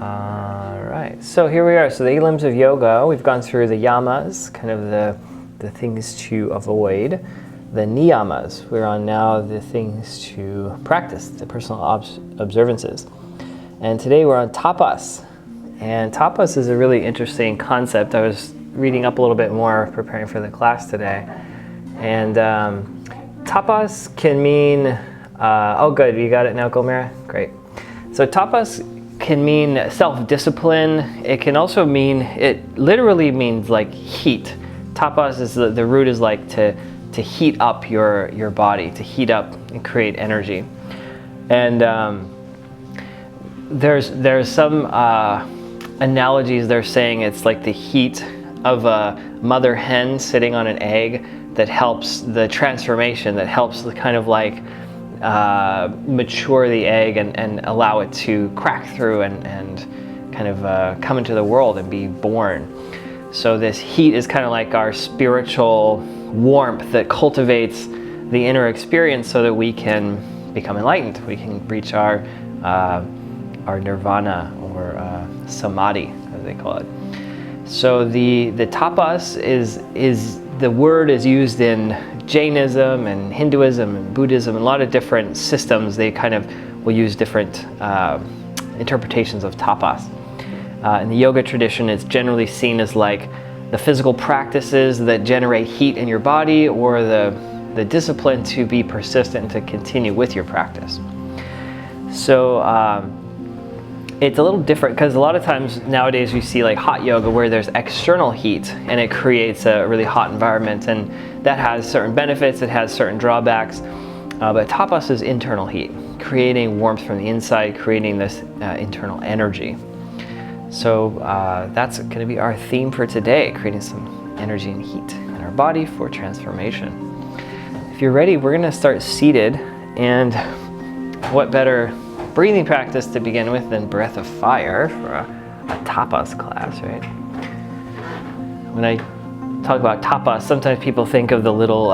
Right, so here we are. So the 8 limbs of yoga, we've gone through the yamas, kind of the things to avoid. The niyamas, we're on now the things to practice, the personal observances. And today we're on tapas. And tapas is a really interesting concept. I was reading up a little bit more preparing for the class today. And tapas can mean, oh good, you got it now, Gomera? Great. So tapas can mean self-discipline. It can also mean, it literally means like heat. Tapas is the root is like to heat up your body, to heat up and create energy. And there's some analogies they're saying it's like the heat of a mother hen sitting on an egg that helps the transformation, that helps the kind of like mature the egg and allow it to crack through and kind of come into the world and be born. So this heat is kind of like our spiritual warmth that cultivates the inner experience so that we can become enlightened. We can reach our nirvana or samadhi, as they call it. So the tapas is the word is used in Jainism and Hinduism and Buddhism, a lot of different systems. They kind of will use different interpretations of tapas. In the yoga tradition, it's generally seen as like the physical practices that generate heat in your body, or the discipline to be persistent, to continue with your practice. So it's a little different because a lot of times nowadays you see like hot yoga where there's external heat and it creates a really hot environment, and that has certain benefits, it has certain drawbacks. But tapas is internal heat, creating warmth from the inside, creating this internal energy. So that's going to be our theme for today, creating some energy and heat in our body for transformation. If you're ready, we're going to start seated, and what better breathing practice to begin with than breath of fire for a tapas class, right? When I talk about tapas, sometimes people think of the little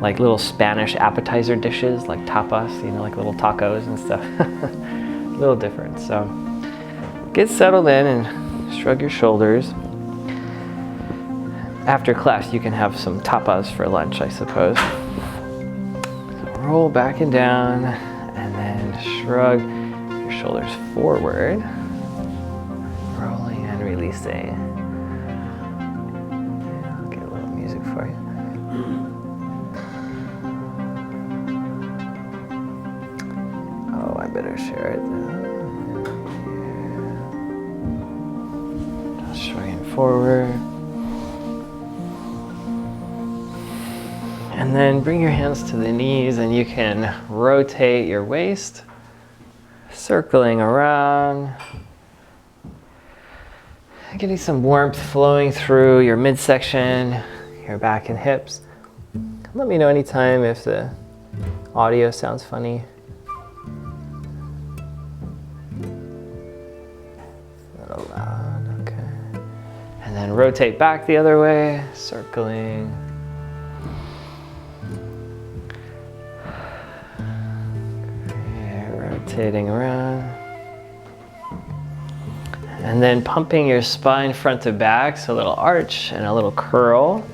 like little Spanish appetizer dishes like tapas, you know, like little tacos and stuff. A little different. So get settled in and shrug your shoulders. After class, you can have some tapas for lunch, I suppose. So roll back and down, and then shrug your shoulders forward, rolling and releasing. I'll get a little music for you. Oh, I better share it now. Shrugging forward. And then bring your hands to the knees, and you can rotate your waist, circling around, getting some warmth flowing through your midsection, your back and hips. Let me know anytime if the audio sounds funny. A little loud, okay. And then rotate back the other way, circling. Rotating around, and then pumping your spine front to back, so a little arch and a little curl.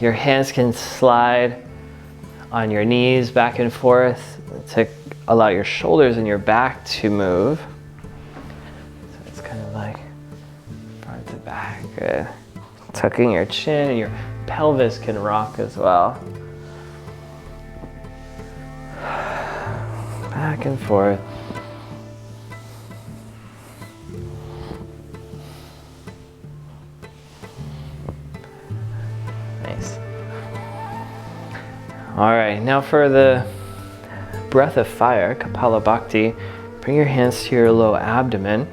Your hands can slide on your knees back and forth to allow your shoulders and your back to move. So it's kind of like front to back. Good. Tucking your chin, and your pelvis can rock as well. Back and forth. Nice. All right, now for the breath of fire, Kapalabhati, bring your hands to your low abdomen.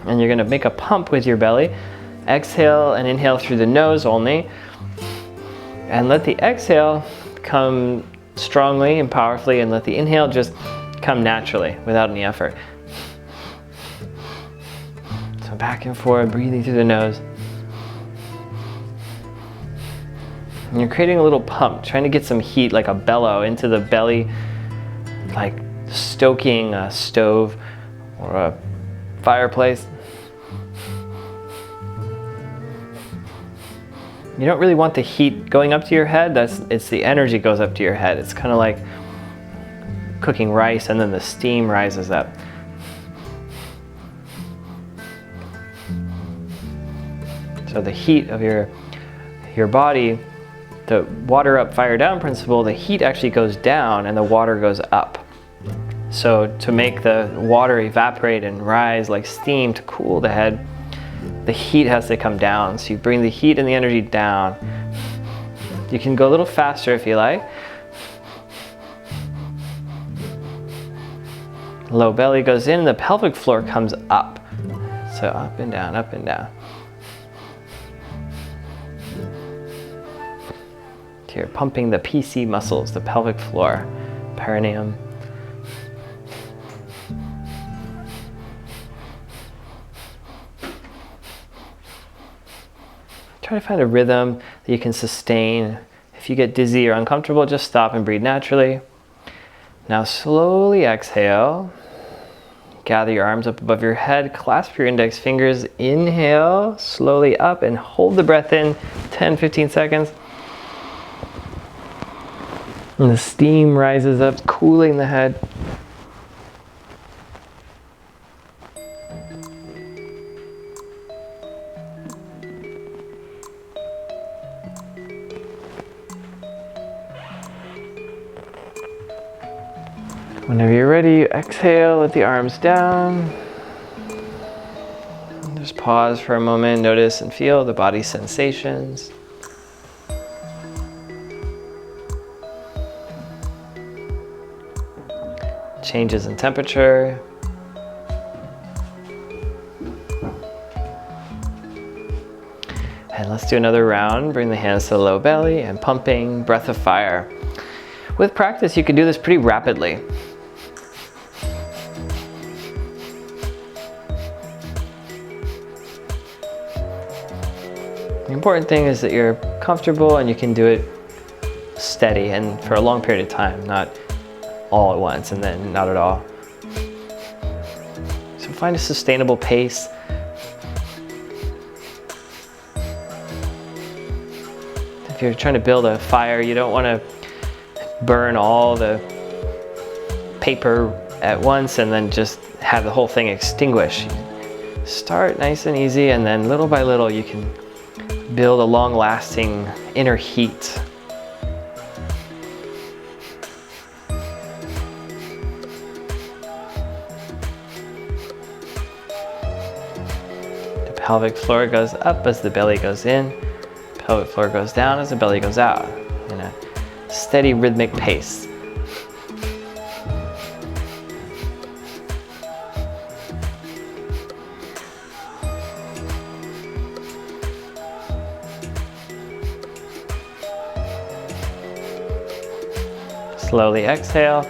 And you're going to make a pump with your belly. Exhale and inhale through the nose only. And let the exhale come strongly and powerfully, and let the inhale just come naturally without any effort. So back and forth, breathing through the nose. And you're creating a little pump, trying to get some heat like a bellow into the belly, like stoking a stove or a fireplace. You don't really want the heat going up to your head. It's the energy goes up to your head. It's kind of like cooking rice and then the steam rises up. So the heat of your body, the water up, fire down principle, the heat actually goes down and the water goes up. So to make the water evaporate and rise like steam to cool the head, the heat has to come down. So you bring the heat and the energy down. You can go a little faster if you like. Low belly goes in and the pelvic floor comes up. So up and down, up and down. So you're pumping the PC muscles, the pelvic floor, perineum. Try to find a rhythm that you can sustain. If you get dizzy or uncomfortable, just stop and breathe naturally. Now slowly exhale. Gather your arms up above your head, clasp your index fingers, inhale slowly up and hold the breath in 10-15 seconds. And the steam rises up, cooling the head. Whenever you're ready, you exhale, let the arms down. Just pause for a moment, notice and feel the body's sensations. Changes in temperature. And let's do another round. Bring the hands to the low belly and pumping, breath of fire. With practice, you can do this pretty rapidly. The important thing is that you're comfortable and you can do it steady and for a long period of time, not all at once and then not at all. So find a sustainable pace. If you're trying to build a fire, you don't want to burn all the paper at once and then just have the whole thing extinguish. Start nice and easy and then little by little you can build a long-lasting inner heat. The pelvic floor goes up as the belly goes in. Pelvic floor goes down as the belly goes out in a steady rhythmic pace. Slowly exhale.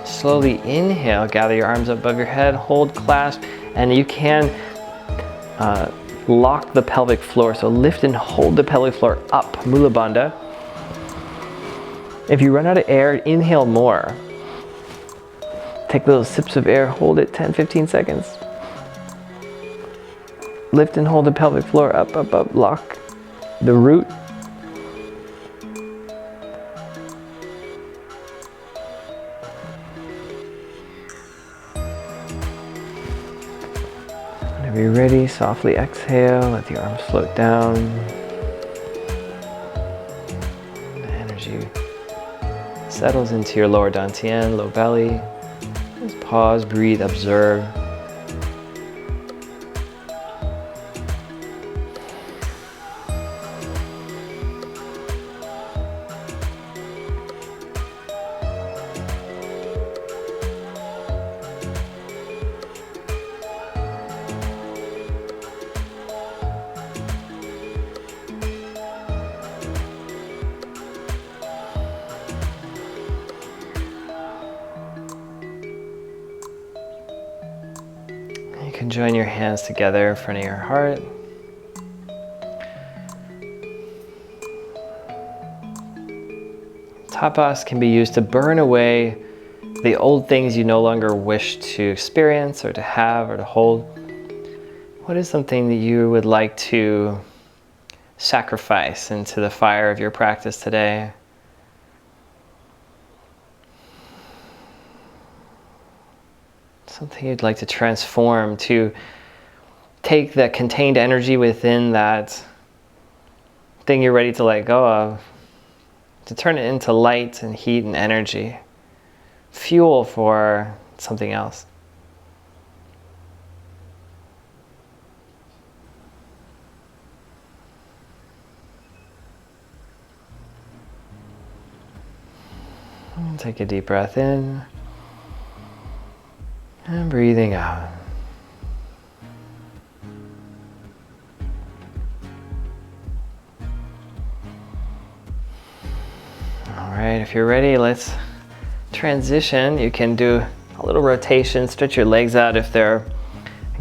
Slowly inhale, gather your arms above your head, hold, clasp, and you can lock the pelvic floor. So lift and hold the pelvic floor up, Mula Bandha. If you run out of air, inhale more. Take little sips of air, hold it 10-15 seconds. Lift and hold the pelvic floor up, up, up, lock the root. Whenever you're ready, softly exhale, let the arms float down. The energy settles into your lower dantian, low belly. Just pause, breathe, observe. You can join your hands together in front of your heart. Tapas can be used to burn away the old things you no longer wish to experience or to have or to hold. What is something that you would like to sacrifice into the fire of your practice today? Something you'd like to transform, to take the contained energy within that thing you're ready to let go of, to turn it into light and heat and energy, fuel for something else. Take a deep breath in and breathing out. All right, if you're ready, let's transition. You can do a little rotation, stretch your legs out if they're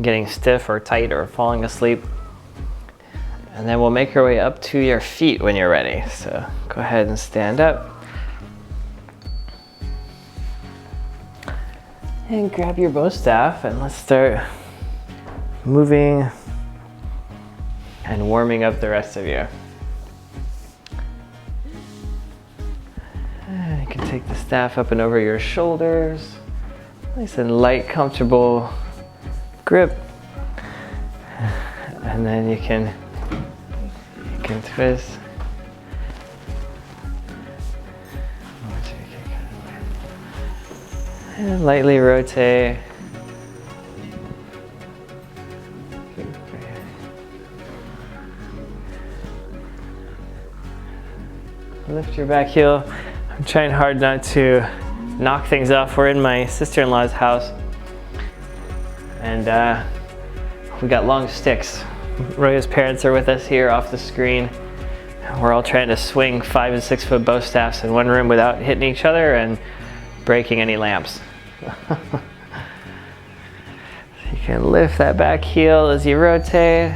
getting stiff or tight or falling asleep. And then we'll make our way up to your feet when you're ready. So go ahead and stand up. And grab your bow staff and let's start moving and warming up the rest of you. And you can take the staff up and over your shoulders. Nice and light, comfortable grip. And then you can twist. And lightly rotate. Lift your back heel. I'm trying hard not to knock things off. We're in my sister-in-law's house. And we got long sticks. Roya's parents are with us here off the screen. We're all trying to swing 5 and 6 foot bow staffs in one room without hitting each other and breaking any lamps. You can lift that back heel as you rotate.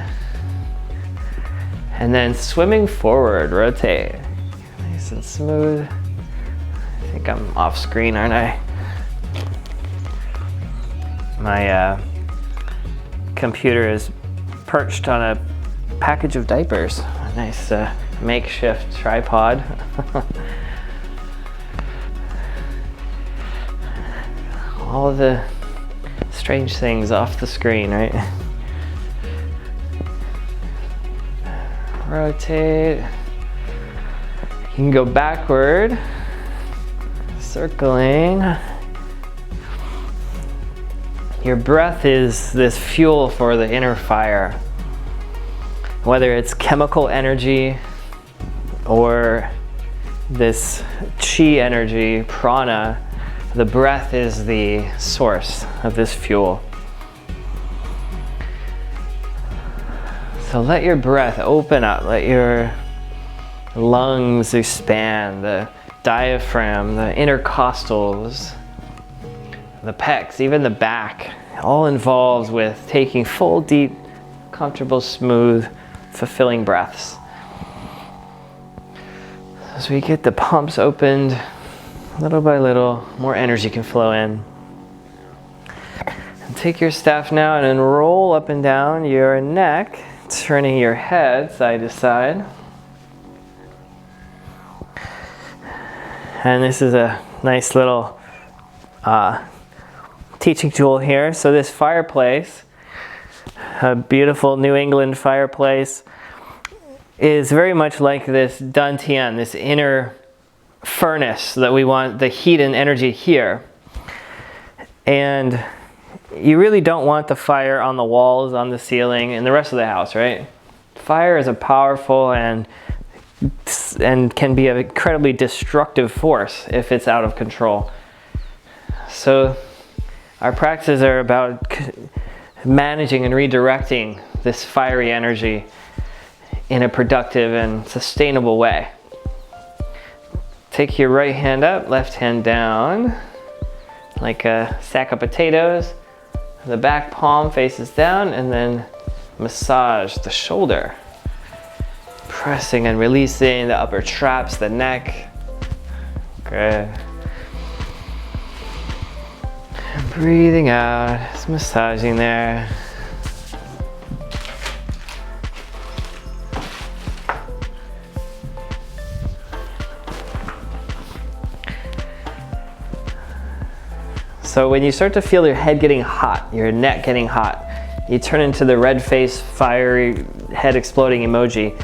And then swimming forward, rotate. Nice and smooth. I think I'm off screen, aren't I? My computer is perched on a package of diapers. A nice makeshift tripod. All of the strange things off the screen, right? Rotate. You can go backward, circling. Your breath is this fuel for the inner fire. Whether it's chemical energy or this chi energy, prana, the breath is the source of this fuel. So let your breath open up, let your lungs expand, the diaphragm, the intercostals, the pecs, even the back, all involved with taking full, deep, comfortable, smooth, fulfilling breaths. As we get the pumps opened, little by little, more energy can flow in. And take your staff now and then roll up and down your neck, turning your head side to side. And this is a nice little teaching tool here. So this fireplace, a beautiful New England fireplace, is very much like this dantian, this inner furnace that we want the heat and energy here. And you really don't want the fire on the walls, on the ceiling, and the rest of the house, right? Fire is a powerful and can be an incredibly destructive force if it's out of control. So our practices are about managing and redirecting this fiery energy in a productive and sustainable way. Take your right hand up, left hand down, like a sack of potatoes. The back palm faces down, and then massage the shoulder. Pressing and releasing the upper traps, the neck. Good. Breathing out, just massaging there. So when you start to feel your head getting hot, your neck getting hot, you turn into the red face, fiery, head exploding emoji.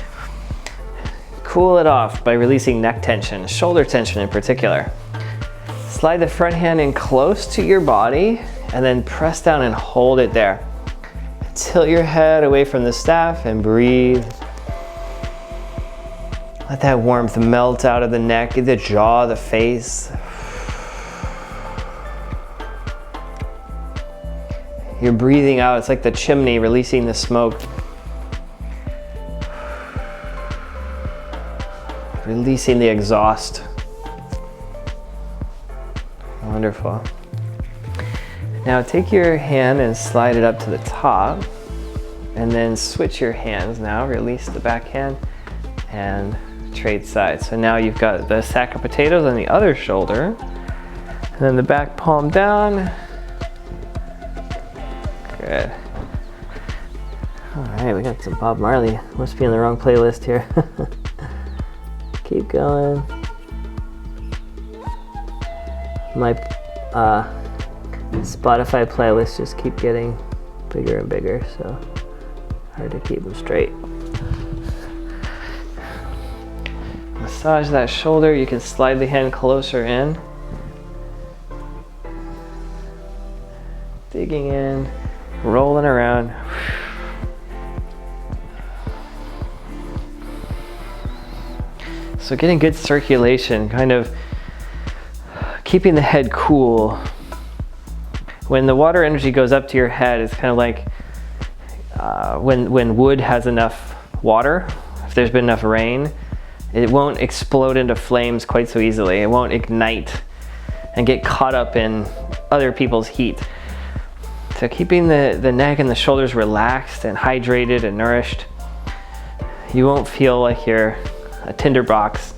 Cool it off by releasing neck tension, shoulder tension in particular. Slide the front hand in close to your body and then press down and hold it there. Tilt your head away from the staff and breathe. Let that warmth melt out of the neck, the jaw, the face. You're breathing out, it's like the chimney releasing the smoke. Releasing the exhaust. Wonderful. Now take your hand and slide it up to the top, and then switch your hands now. Release the back hand and trade sides. So now you've got the sack of potatoes on the other shoulder, and then the back palm down. Good. All right, we got some Bob Marley. Must be in the wrong playlist here. Keep going. My Spotify playlists just keep getting bigger and bigger, so hard to keep them straight. Massage that shoulder. You can slide the hand closer in. Digging in. Rolling around. So getting good circulation, kind of keeping the head cool. When the water energy goes up to your head, it's kind of like when wood has enough water, if there's been enough rain, it won't explode into flames quite so easily. It won't ignite and get caught up in other people's heat. So keeping the neck and the shoulders relaxed and hydrated and nourished, you won't feel like you're a tinderbox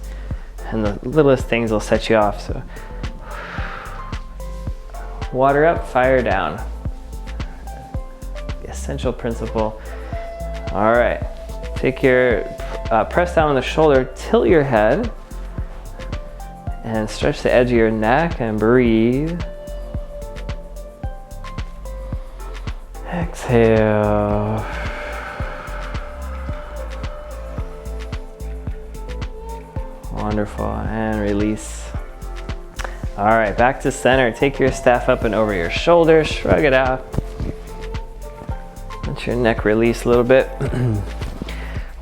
and the littlest things will set you off. So water up, fire down. The essential principle. All right, take your press down on the shoulder, tilt your head and stretch the edge of your neck and breathe. Exhale. Wonderful, and release. All right, back to center. Take your staff up and over your shoulders, shrug it out. Let your neck release a little bit.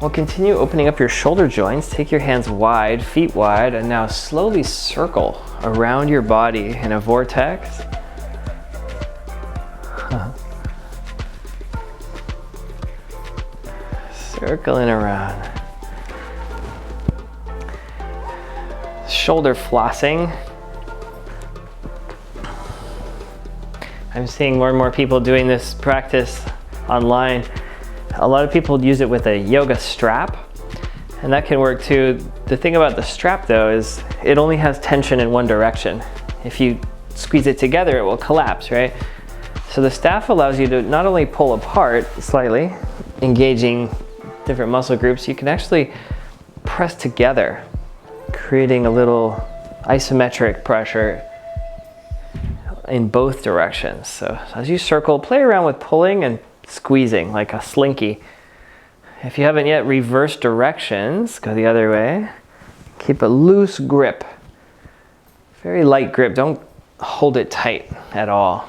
We'll continue opening up your shoulder joints. Take your hands wide, feet wide, and now slowly circle around your body in a vortex. Circling around. Shoulder flossing. I'm seeing more and more people doing this practice online. A lot of people use it with a yoga strap, and that can work too. The thing about the strap though is it only has tension in one direction. If you squeeze it together, it will collapse, right? So the staff allows you to not only pull apart slightly, engaging different muscle groups, you can actually press together, creating a little isometric pressure in both directions. So as you circle, play around with pulling and squeezing like a slinky. If you haven't yet reversed directions, go the other way. Keep a loose grip, very light grip. Don't hold it tight at all.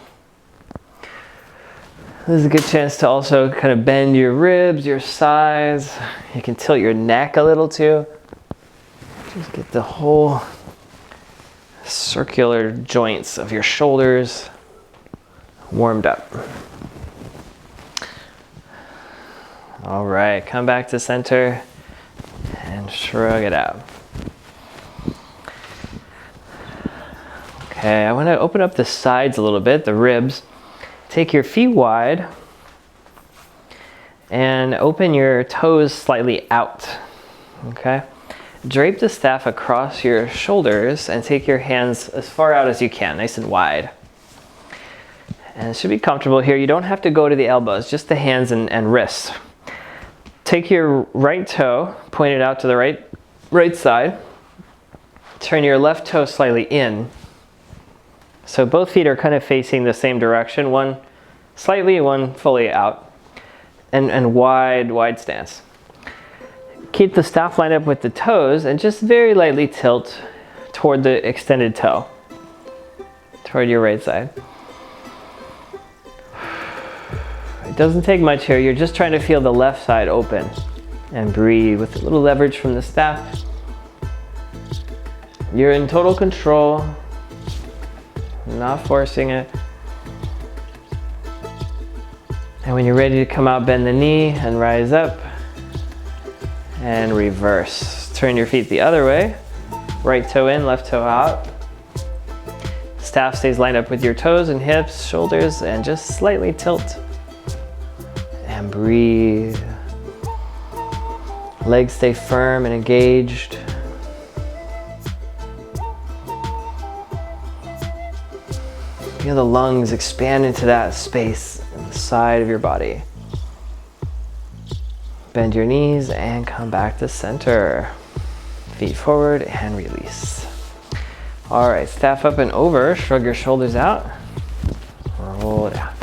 This is a good chance to also kind of bend your ribs, your sides. You can tilt your neck a little too. Just get the whole circular joints of your shoulders warmed up. All right, come back to center and shrug it out. Okay, I want to open up the sides a little bit, the ribs. Take your feet wide and open your toes slightly out, okay? Drape the staff across your shoulders and take your hands as far out as you can, nice and wide. And it should be comfortable here. You don't have to go to the elbows, just the hands and wrists. Take your right toe, point it out to the right side. Turn your left toe slightly in. So both feet are kind of facing the same direction, one slightly, one fully out. And wide stance. Keep the staff lined up with the toes and just very lightly tilt toward the extended toe, toward your right side. It doesn't take much here. You're just trying to feel the left side open and breathe with a little leverage from the staff. You're in total control, not forcing it. And when you're ready to come out, bend the knee and rise up and reverse. Turn your feet the other way. Right toe in, left toe out. Staff stays lined up with your toes and hips, shoulders, and just slightly tilt. And breathe. Legs stay firm and engaged. Feel the lungs expand into that space on the side of your body. Bend your knees and come back to center. Feet forward and release. All right, staff up and over. Shrug your shoulders out. Roll it out.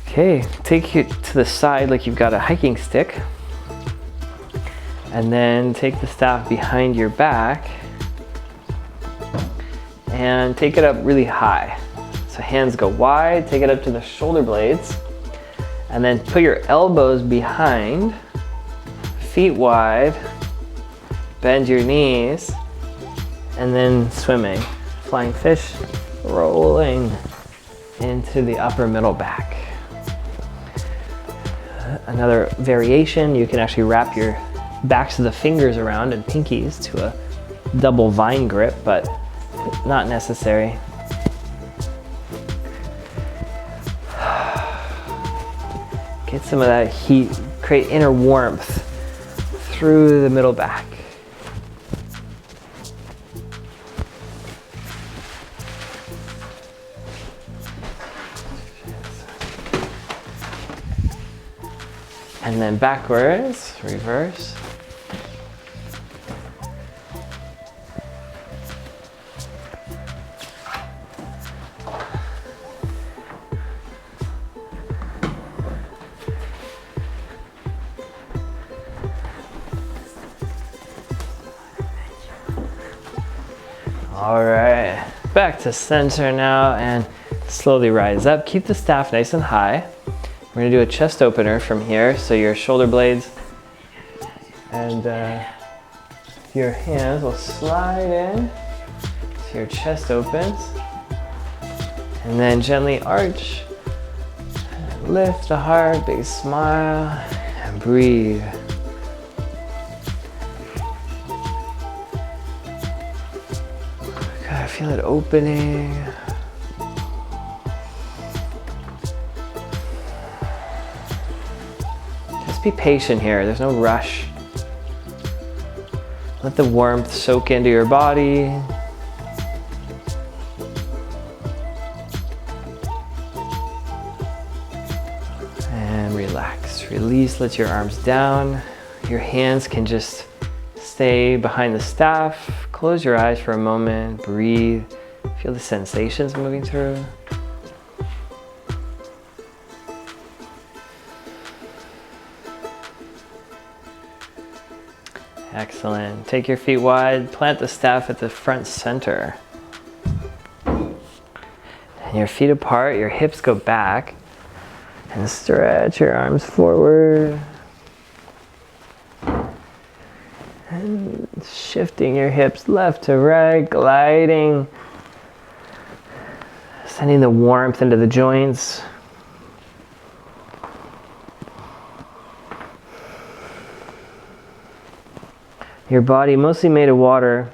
Okay, take it to the side like you've got a hiking stick. And then take the staff behind your back and take it up really high. So hands go wide, take it up to the shoulder blades, and then put your elbows behind, feet wide, bend your knees, and then swimming. Flying fish, rolling into the upper middle back. Another variation, you can actually wrap your backs of the fingers around and pinkies to a double vine grip, but not necessary. Get some of that heat, create inner warmth through the middle back. And then backwards, reverse. All right, back to center now and slowly rise up. Keep the staff nice and high. We're gonna do a chest opener from here. So your shoulder blades and your hands will slide in so your chest opens. And then gently arch, lift the heart, big smile, and breathe. God, I feel it opening. Just be patient here, there's no rush. Let the warmth soak into your body. And relax, release, let your arms down. Your hands can just stay behind the staff. Close your eyes for a moment, breathe. Feel the sensations moving through. Excellent. Take your feet wide, plant the staff at the front center. And your feet apart, your hips go back, and stretch your arms forward. And shifting your hips left to right, gliding, sending the warmth into the joints. Your body mostly made of water.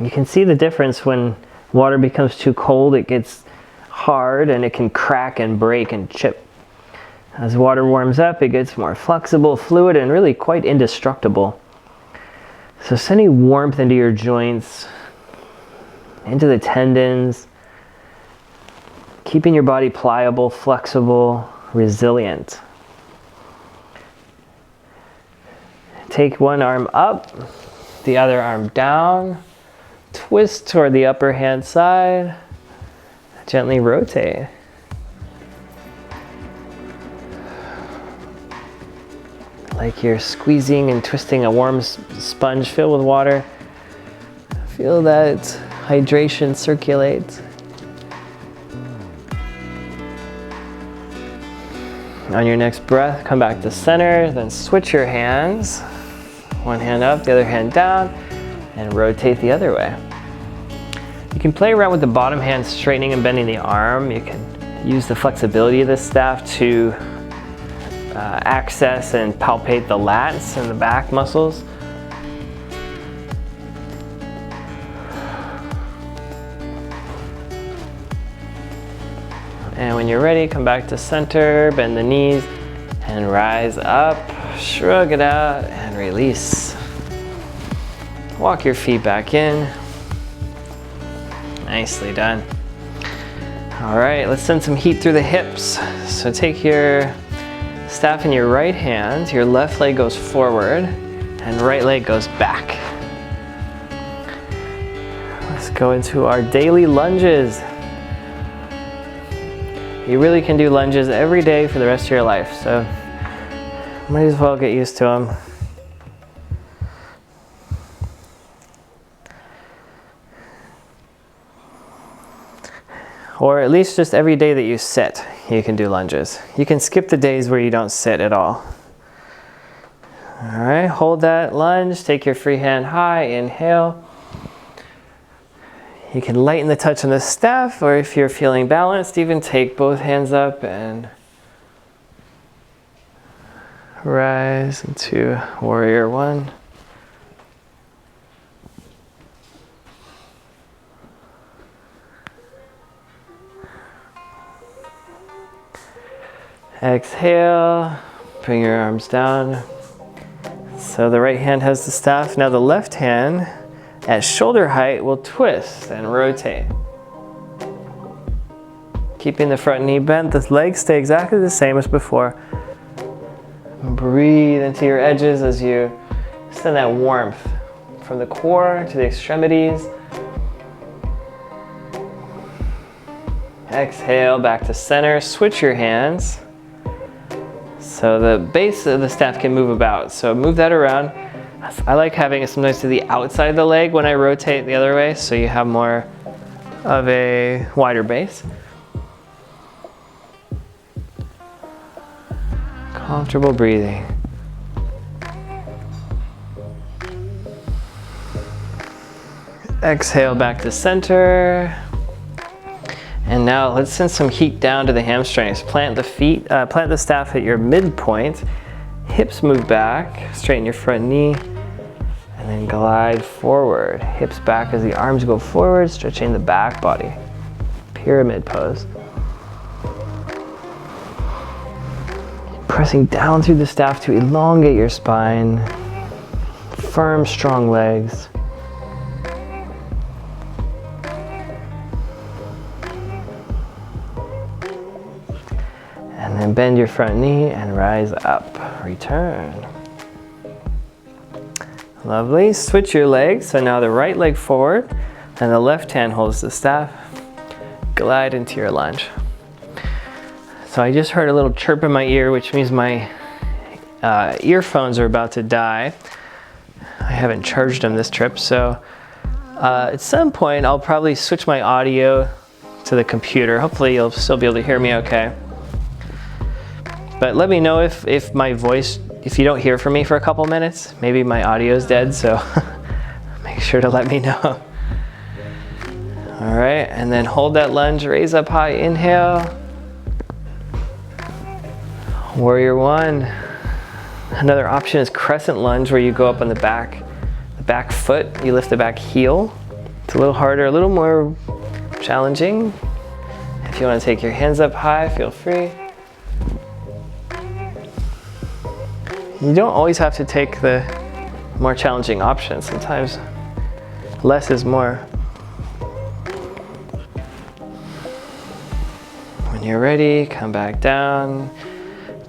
You can see the difference when water becomes too cold. It gets hard and it can crack and break and chip. As water warms up, it gets more flexible, fluid, and really quite indestructible. So sending warmth into your joints, into the tendons, Keeping your body pliable, flexible, resilient. Take one arm up, the other arm down, twist toward the upper hand side, gently rotate. Like you're squeezing and twisting a warm sponge filled with water. Feel that hydration circulate. On your next breath, come back to center, then switch your hands. One hand up, the other hand down, and rotate the other way. You can play around with the bottom hand straightening and bending the arm. You can use the flexibility of the staff to access and palpate the lats and the back muscles. And when you're ready, come back to center, bend the knees, and rise up, shrug it out, and release. Walk your feet back in. Nicely done. All right, let's send some heat through the hips. So take your staff in your right hand, your left leg goes forward, and right leg goes back. Let's go into our daily lunges. You really can do lunges every day for the rest of your life, so might as well get used to them. Or at least just every day that you sit, you can do lunges. You can skip the days where you don't sit at all. All right, hold that lunge, take your free hand high, inhale. You can lighten the touch on the staff, or if you're feeling balanced, even take both hands up and rise into warrior one. Exhale, bring your arms down. So the right hand has the staff. Now the left hand at shoulder height will twist and rotate. Keeping the front knee bent, the legs stay exactly the same as before. Breathe into your edges as you send that warmth from the core to the extremities. Exhale, back to center. Switch your hands. So the base of the staff can move about. So move that around. I like having it sometimes to the outside of the leg when I rotate the other way, so you have more of a wider base. Comfortable breathing. Exhale back to center. And now let's send some heat down to the hamstrings. Plant the staff at your midpoint. Hips move back, straighten your front knee, and then glide forward. Hips back as the arms go forward, stretching the back body. Pyramid pose. Pressing down through the staff to elongate your spine. Firm, strong legs. And then bend your front knee and rise up. Return. Lovely. Switch your legs. So now the right leg forward and the left hand holds the staff. Glide into your lunge. So I just heard a little chirp in my ear, which means my earphones are about to die. I haven't charged them this trip, so at some point I'll probably switch my audio to the computer. Hopefully you'll still be able to hear me okay. But let me know if my voice, if you don't hear from me for a couple minutes, maybe my audio is dead, so make sure to let me know. All right, and then hold that lunge, raise up high, inhale. Warrior one. Another option is crescent lunge, where you go up on the back foot, you lift the back heel. It's a little harder, a little more challenging. If you want to take your hands up high, feel free. You don't always have to take the more challenging option. Sometimes less is more. you're ready, come back down.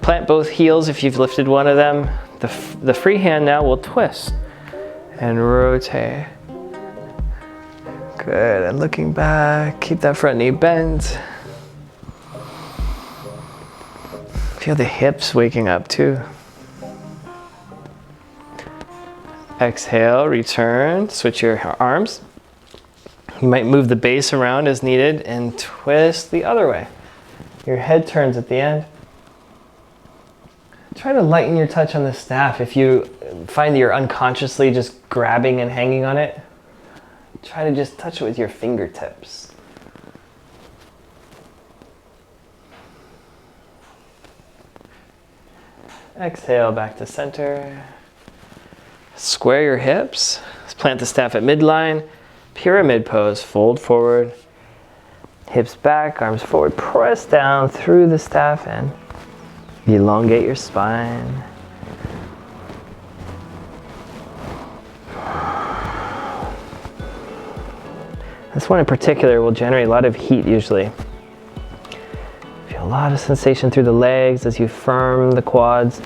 Plant both heels if you've lifted one of them. The free hand now will twist and rotate. Good, and looking back, keep that front knee bent. Feel the hips waking up too. Exhale, return, switch your arms. You might move the base around as needed and twist the other way. Your head turns at the end. Try to lighten your touch on the staff. If you find that you're unconsciously just grabbing and hanging on it, try to just touch it with your fingertips. Exhale, back to center. Square your hips. Let's plant the staff at midline. Pyramid pose, fold forward. Hips back, arms forward. Press down through the staff and elongate your spine. This one in particular will generate a lot of heat usually. Feel a lot of sensation through the legs as you firm the quads,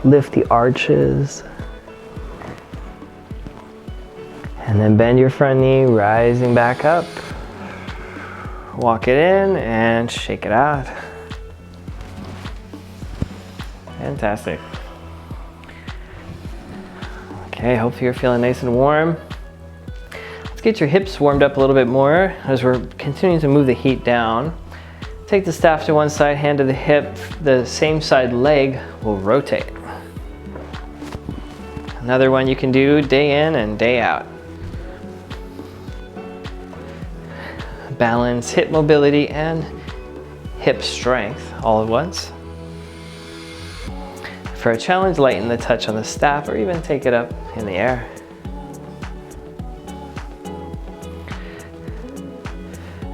lift the arches. And then bend your front knee, rising back up. Walk it in and shake it out. Fantastic. Okay, hopefully you're feeling nice and warm. Let's get your hips warmed up a little bit more as we're continuing to move the heat down. Take the staff to one side, hand to the hip. The same side leg will rotate. Another one you can do day in and day out. Balance hip mobility and hip strength all at once. For a challenge, lighten the touch on the staff or even take it up in the air.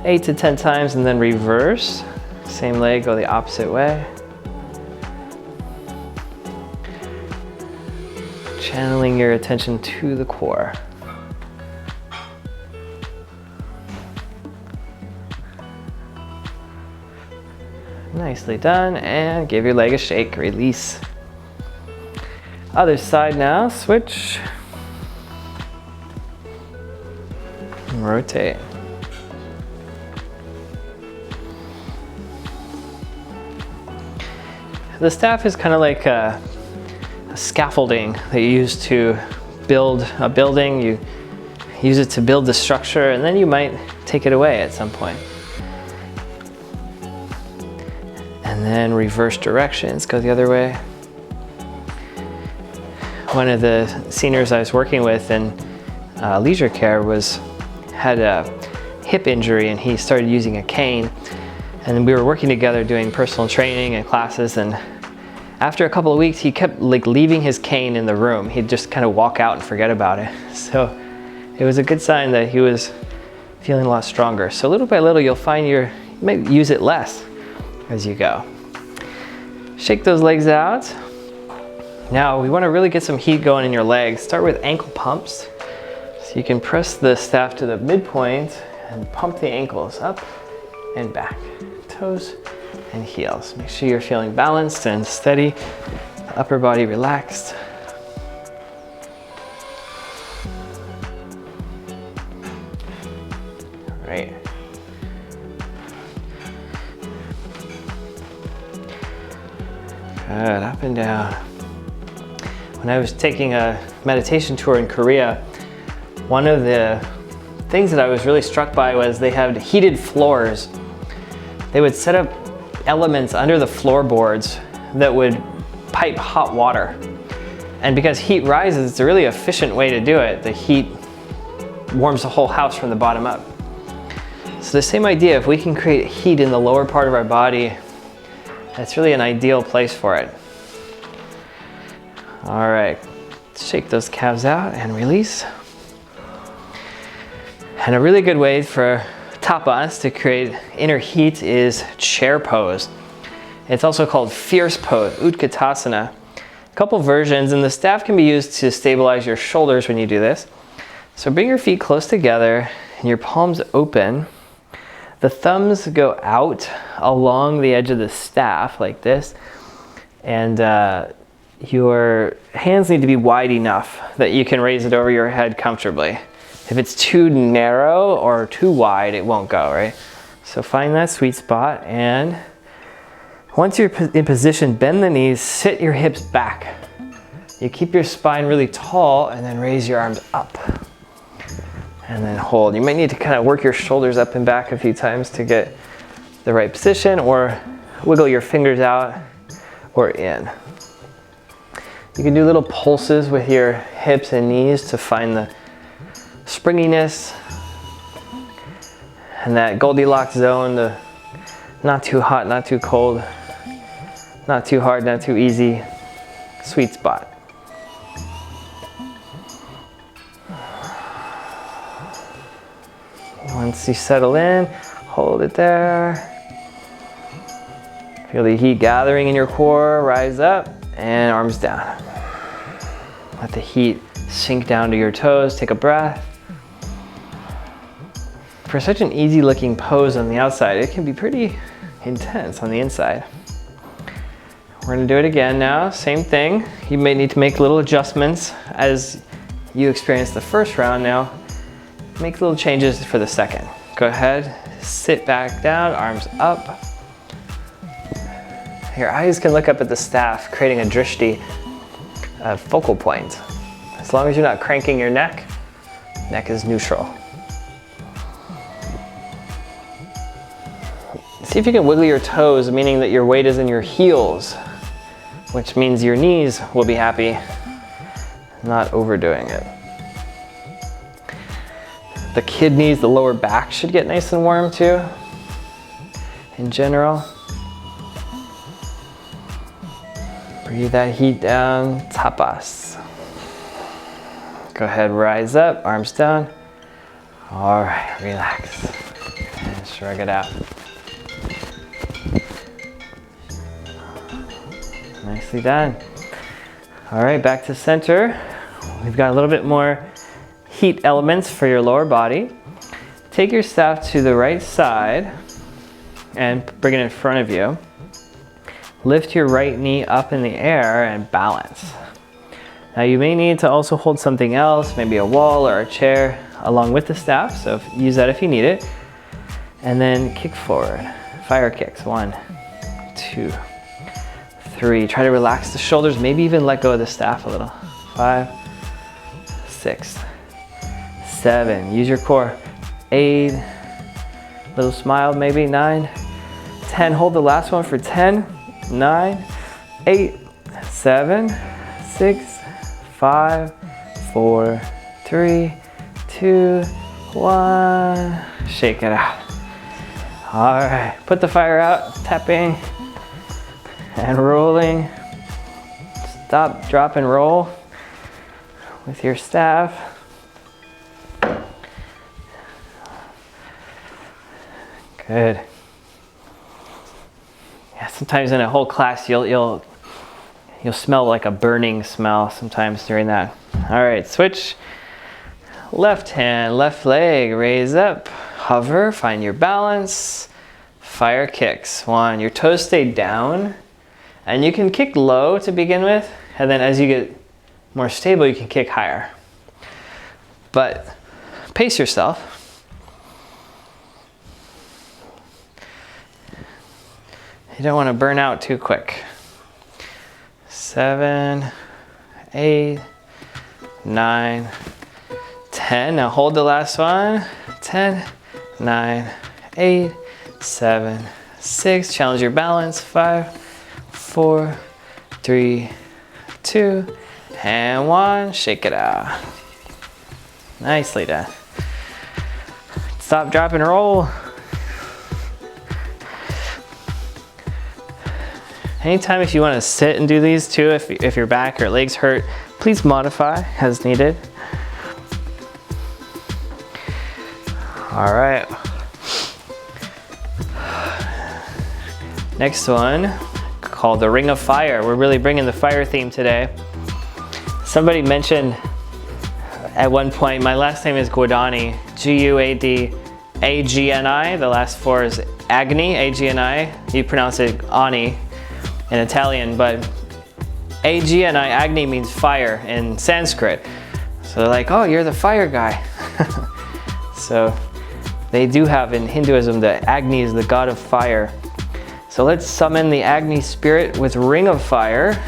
Eight to 10 times and then reverse. Same leg, go the opposite way. Channeling your attention to the core. Nicely done, and give your leg a shake, release. Other side now, switch. Rotate. The staff is kind of like a scaffolding that you use to build a building. You use it to build the structure, and then you might take it away at some point. And then reverse directions, go the other way. One of the seniors I was working with in leisure care had a hip injury, and he started using a cane. And we were working together doing personal training and classes, and after a couple of weeks he kept leaving his cane in the room. He'd just kind of walk out and forget about it. So it was a good sign that he was feeling a lot stronger. So little by little you'll find you might use it less as you go. Shake those legs out. Now we want to really get some heat going in your legs. Start with ankle pumps. So you can press the staff to the midpoint and pump the ankles up and back. Toes and heels. Make sure you're feeling balanced and steady. Upper body relaxed. All right. Good, up and down. When I was taking a meditation tour in Korea, one of the things that I was really struck by was they had heated floors. They would set up elements under the floorboards that would pipe hot water. And because heat rises, it's a really efficient way to do it. The heat warms the whole house from the bottom up. So the same idea, if we can create heat in the lower part of our body, that's really an ideal place for it. All right, shake those calves out and release. And a really good way for tapas to create inner heat is chair pose. It's also called fierce pose, utkatasana. A couple versions, and the staff can be used to stabilize your shoulders when you do this. So bring your feet close together and your palms open. The thumbs go out along the edge of the staff like this, and your hands need to be wide enough that you can raise it over your head comfortably. If it's too narrow or too wide, it won't go, right? So find that sweet spot, and once you're in position, bend the knees, sit your hips back. You keep your spine really tall and then raise your arms up. And then hold. You might need to kind of work your shoulders up and back a few times to get the right position, or wiggle your fingers out or in. You can do little pulses with your hips and knees to find the springiness and that Goldilocks zone, the not too hot, not too cold, not too hard, not too easy, sweet spot. Once you settle in, hold it there. Feel the heat gathering in your core, rise up and arms down. Let the heat sink down to your toes, take a breath. For such an easy looking pose on the outside, it can be pretty intense on the inside. We're gonna do it again now, same thing. You may need to make little adjustments as you experience the first round now. Make little changes for the second. Go ahead, sit back down, arms up. Your eyes can look up at the staff, creating a drishti, a focal point. As long as you're not cranking your neck, neck is neutral. See if you can wiggle your toes, meaning that your weight is in your heels, which means your knees will be happy, not overdoing it. The kidneys, the lower back should get nice and warm too, in general. Breathe that heat down, tapas. Go ahead, rise up, arms down. All right, relax, and shrug it out. Nicely done. All right, back to center. We've got a little bit more heat elements for your lower body. Take your staff to the right side and bring it in front of you. Lift your right knee up in the air and balance. Now you may need to also hold something else, maybe a wall or a chair along with the staff, so use that if you need it. And then kick forward, fire kicks, 1, 2, 3. Try to relax the shoulders, maybe even let go of the staff a little. 5, 6, 7, use your core. 8, little smile maybe. 9, 10, hold the last one for 10, 9, 8, 7, 6, 5, 4, 3, 2, 1. Shake it out. All right, put the fire out, tapping and rolling. Stop, drop, and roll with your staff. Good. Yeah, sometimes in a whole class you'll smell like a burning smell sometimes during that. All right, switch. Left hand, left leg, raise up, hover, find your balance. Fire kicks. 1, your toes stay down, and you can kick low to begin with, and then as you get more stable, you can kick higher. But pace yourself. You don't want to burn out too quick. 7, 8, 9, 10. Now hold the last one. 10, 9, 8, 7, 6. Challenge your balance. 5, 4, 3, 2, and 1. Shake it out. Nicely done. Stop, drop, and roll. Anytime if you want to sit and do these too, if your back or legs hurt, please modify as needed. All right. Next one, called the Ring of Fire. We're really bringing the fire theme today. Somebody mentioned at one point, my last name is Guadagni, Guadagni. A-G-N-I. The last 4 is Agni, A-G-N-I. You pronounce it Ani in Italian, but A-G-N-I, Agni means fire in Sanskrit. So they're like, oh, you're the fire guy. So they do have in Hinduism that Agni is the god of fire. So let's summon the Agni spirit with ring of fire,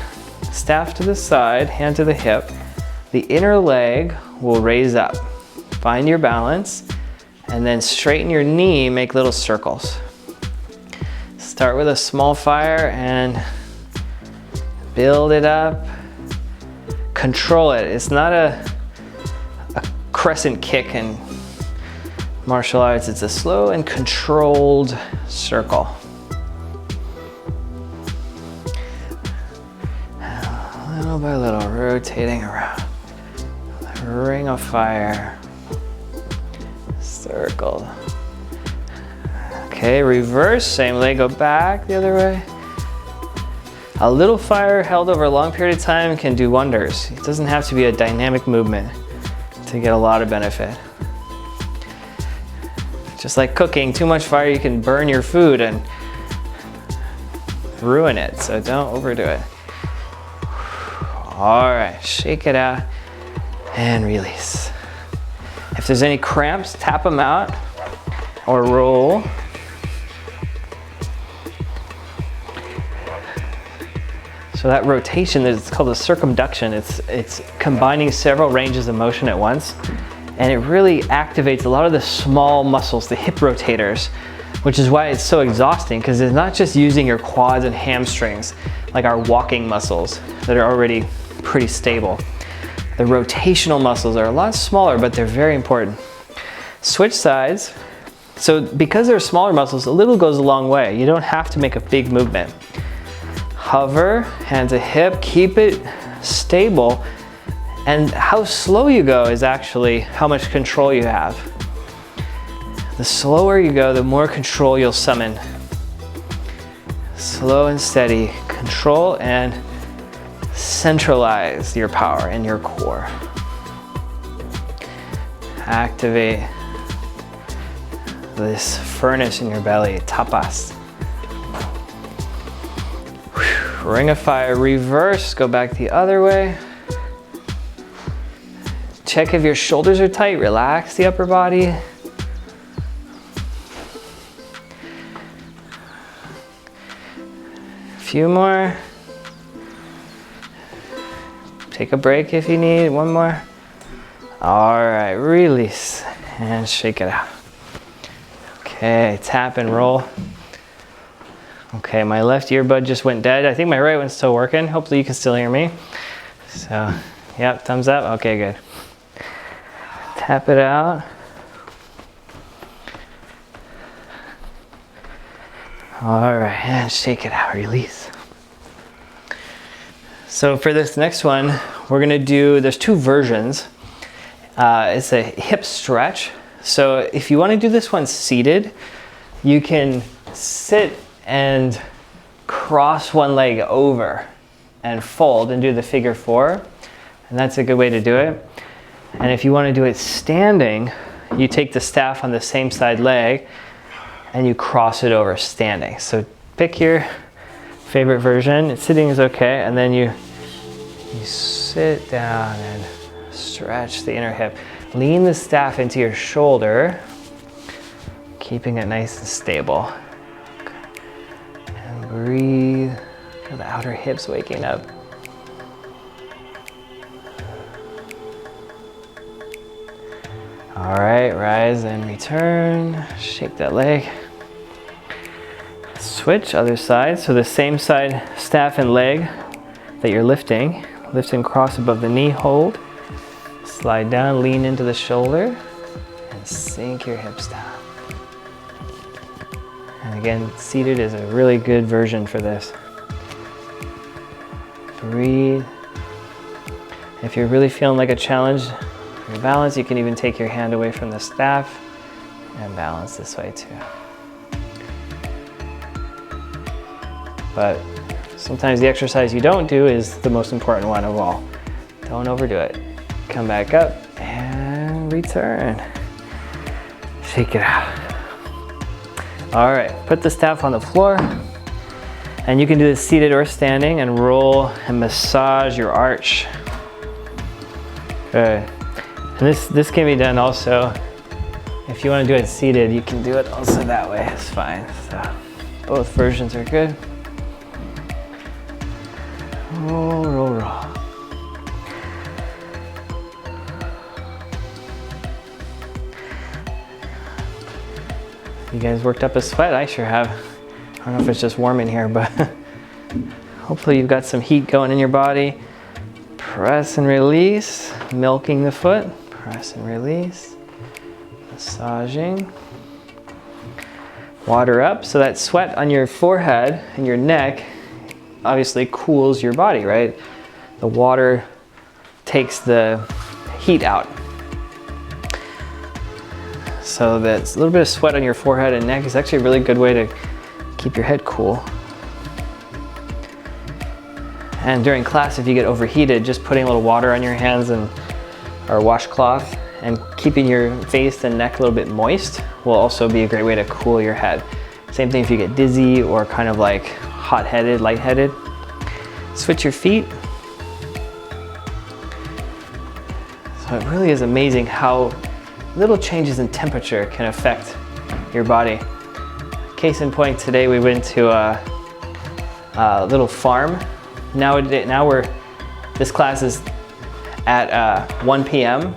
staff to the side, hand to the hip. The inner leg will raise up. Find your balance and then straighten your knee, make little circles. Start with a small fire and build it up. Control it. It's not a crescent kick in martial arts. It's a slow and controlled circle. Little by little, rotating around. Ring of fire. Circle. Okay, reverse, same leg, go back the other way. A little fire held over a long period of time can do wonders. It doesn't have to be a dynamic movement to get a lot of benefit. Just like cooking, too much fire, you can burn your food and ruin it, so don't overdo it. All right, shake it out and release. If there's any cramps, tap them out or roll. So that rotation is called a circumduction. It's combining several ranges of motion at once, and it really activates a lot of the small muscles, the hip rotators, which is why it's so exhausting, because it's not just using your quads and hamstrings like our walking muscles that are already pretty stable. The rotational muscles are a lot smaller, but they're very important. Switch sides. So because they're smaller muscles, a little goes a long way. You don't have to make a big movement. Hover, hand to hip, keep it stable. And how slow you go is actually how much control you have. The slower you go, the more control you'll summon. Slow and steady, control and centralize your power in your core. Activate this furnace in your belly, tapas. Ring of fire, reverse, go back the other way. Check if your shoulders are tight, relax the upper body. A few more. Take a break if you need, one more. All right, release and shake it out. Okay, tap and roll. Okay, my left earbud just went dead. I think my right one's still working. Hopefully you can still hear me. So, yep, thumbs up. Okay, good. Tap it out. All right, and shake it out, release. So for this next one, we're gonna do, there's 2 versions. It's a hip stretch. So if you wanna do this one seated, you can sit and cross one leg over and fold and do the figure 4. And that's a good way to do it. And if you wanna do it standing, you take the staff on the same side leg and you cross it over standing. So pick your favorite version. Sitting is okay, and then you sit down and stretch the inner hip. Lean the staff into your shoulder, keeping it nice and stable. And breathe. Feel the outer hips waking up. All right, rise and return. Shake that leg. Switch, other side. So the same side, staff and leg that you're lifting. Lift and cross above the knee, hold. Slide down, lean into the shoulder, and sink your hips down. And again, seated is a really good version for this. Breathe. If you're really feeling like a challenge, your balance, you can even take your hand away from the staff and balance this way too. But sometimes the exercise you don't do is the most important one of all. Don't overdo it. Come back up and return. Shake it out. All right, put the staff on the floor. And you can do this seated or standing and roll and massage your arch. Good. And this can be done also. If you want to do it seated, you can do it also that way. It's fine. So both versions are good. Roll, roll, roll. You guys worked up a sweat? I sure have. I don't know if it's just warm in here, but hopefully you've got some heat going in your body. Press and release, milking the foot. Press and release, massaging. Water up, so that sweat on your forehead and your neck obviously cools your body, right? The water takes the heat out. So that's a little bit of sweat on your forehead and neck is actually a really good way to keep your head cool. And during class, if you get overheated, just putting a little water on your hands and or washcloth and keeping your face and neck a little bit moist will also be a great way to cool your head. Same thing if you get dizzy or kind of like hot-headed, lightheaded. Switch your feet. So it really is amazing how little changes in temperature can affect your body. Case in point, today we went to a little farm. This class is at 1 p.m.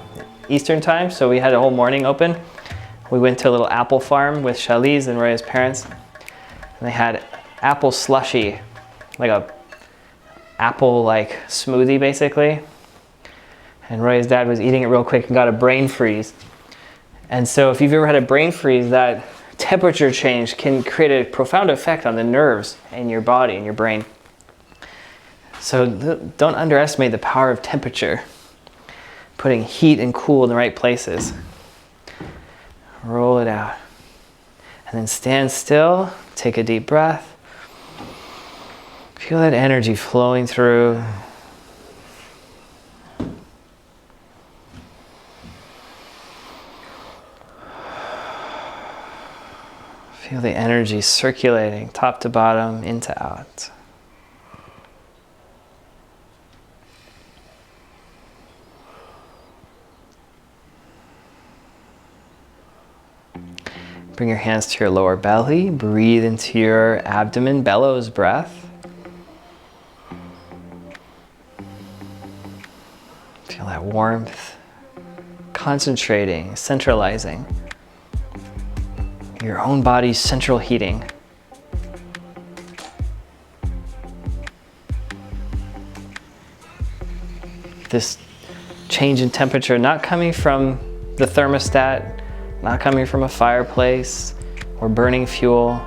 Eastern time, so we had a whole morning open. We went to a little apple farm with Shaliz and Roya's parents, and they had apple slushy, like a apple like smoothie basically. And Roya's dad was eating it real quick and got a brain freeze. And so if you've ever had a brain freeze, that temperature change can create a profound effect on the nerves in your body and your brain. So don't underestimate the power of temperature. Putting heat and cool in the right places. Roll it out. And then stand still, take a deep breath. Feel that energy flowing through. Feel the energy circulating top to bottom, in to out. Bring your hands to your lower belly. Breathe into your abdomen, bellows breath. Feel that warmth, concentrating, centralizing. Your own body's central heating. This change in temperature not coming from the thermostat, not coming from a fireplace or burning fuel.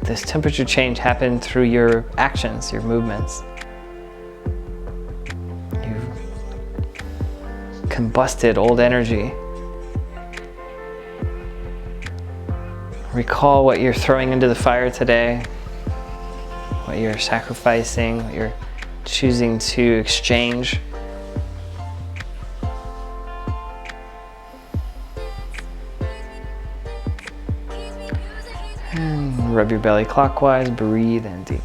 This temperature change happened through your actions, your movements. You've combusted old energy. Recall what you're throwing into the fire today, what you're sacrificing, what you're choosing to exchange. And rub your belly clockwise, breathe in deep.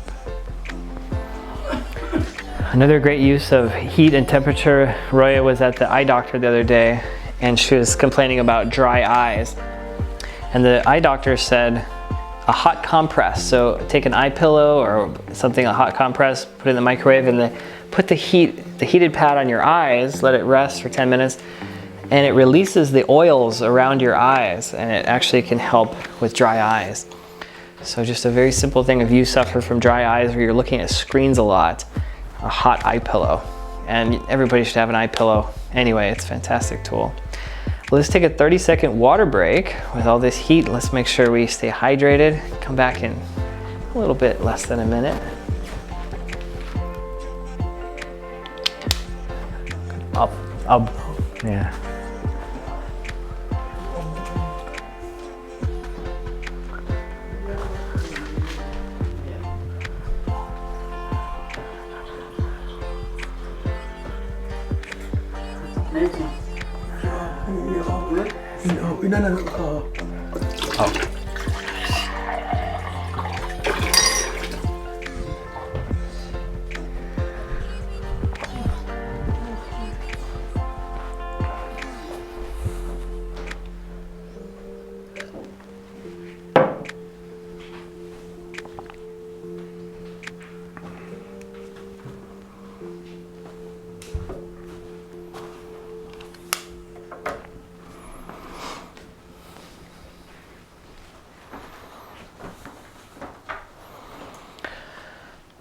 Another great use of heat and temperature, Roya was at the eye doctor the other day and she was complaining about dry eyes. And the eye doctor said a hot compress. So take an eye pillow or something, a hot compress, put it in the microwave and then put the heated pad on your eyes, let it rest for 10 minutes. And it releases the oils around your eyes and it actually can help with dry eyes. So just a very simple thing if you suffer from dry eyes or you're looking at screens a lot, a hot eye pillow. And everybody should have an eye pillow anyway, it's a fantastic tool. Let's take a 30-second water break with all this heat. Let's make sure we stay hydrated. Come back in a little bit less than a minute. Yeah. Amazing.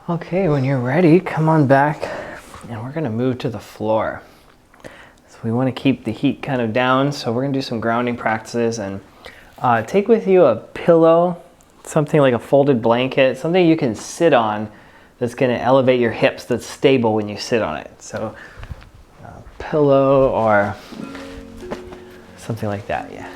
Okay, when you're ready, come on back and we're gonna move to the floor. So we wanna keep the heat kind of down, so we're gonna do some grounding practices and take with you a pillow, something like a folded blanket, something you can sit on that's gonna elevate your hips, that's stable when you sit on it. So a pillow or something like that, yeah.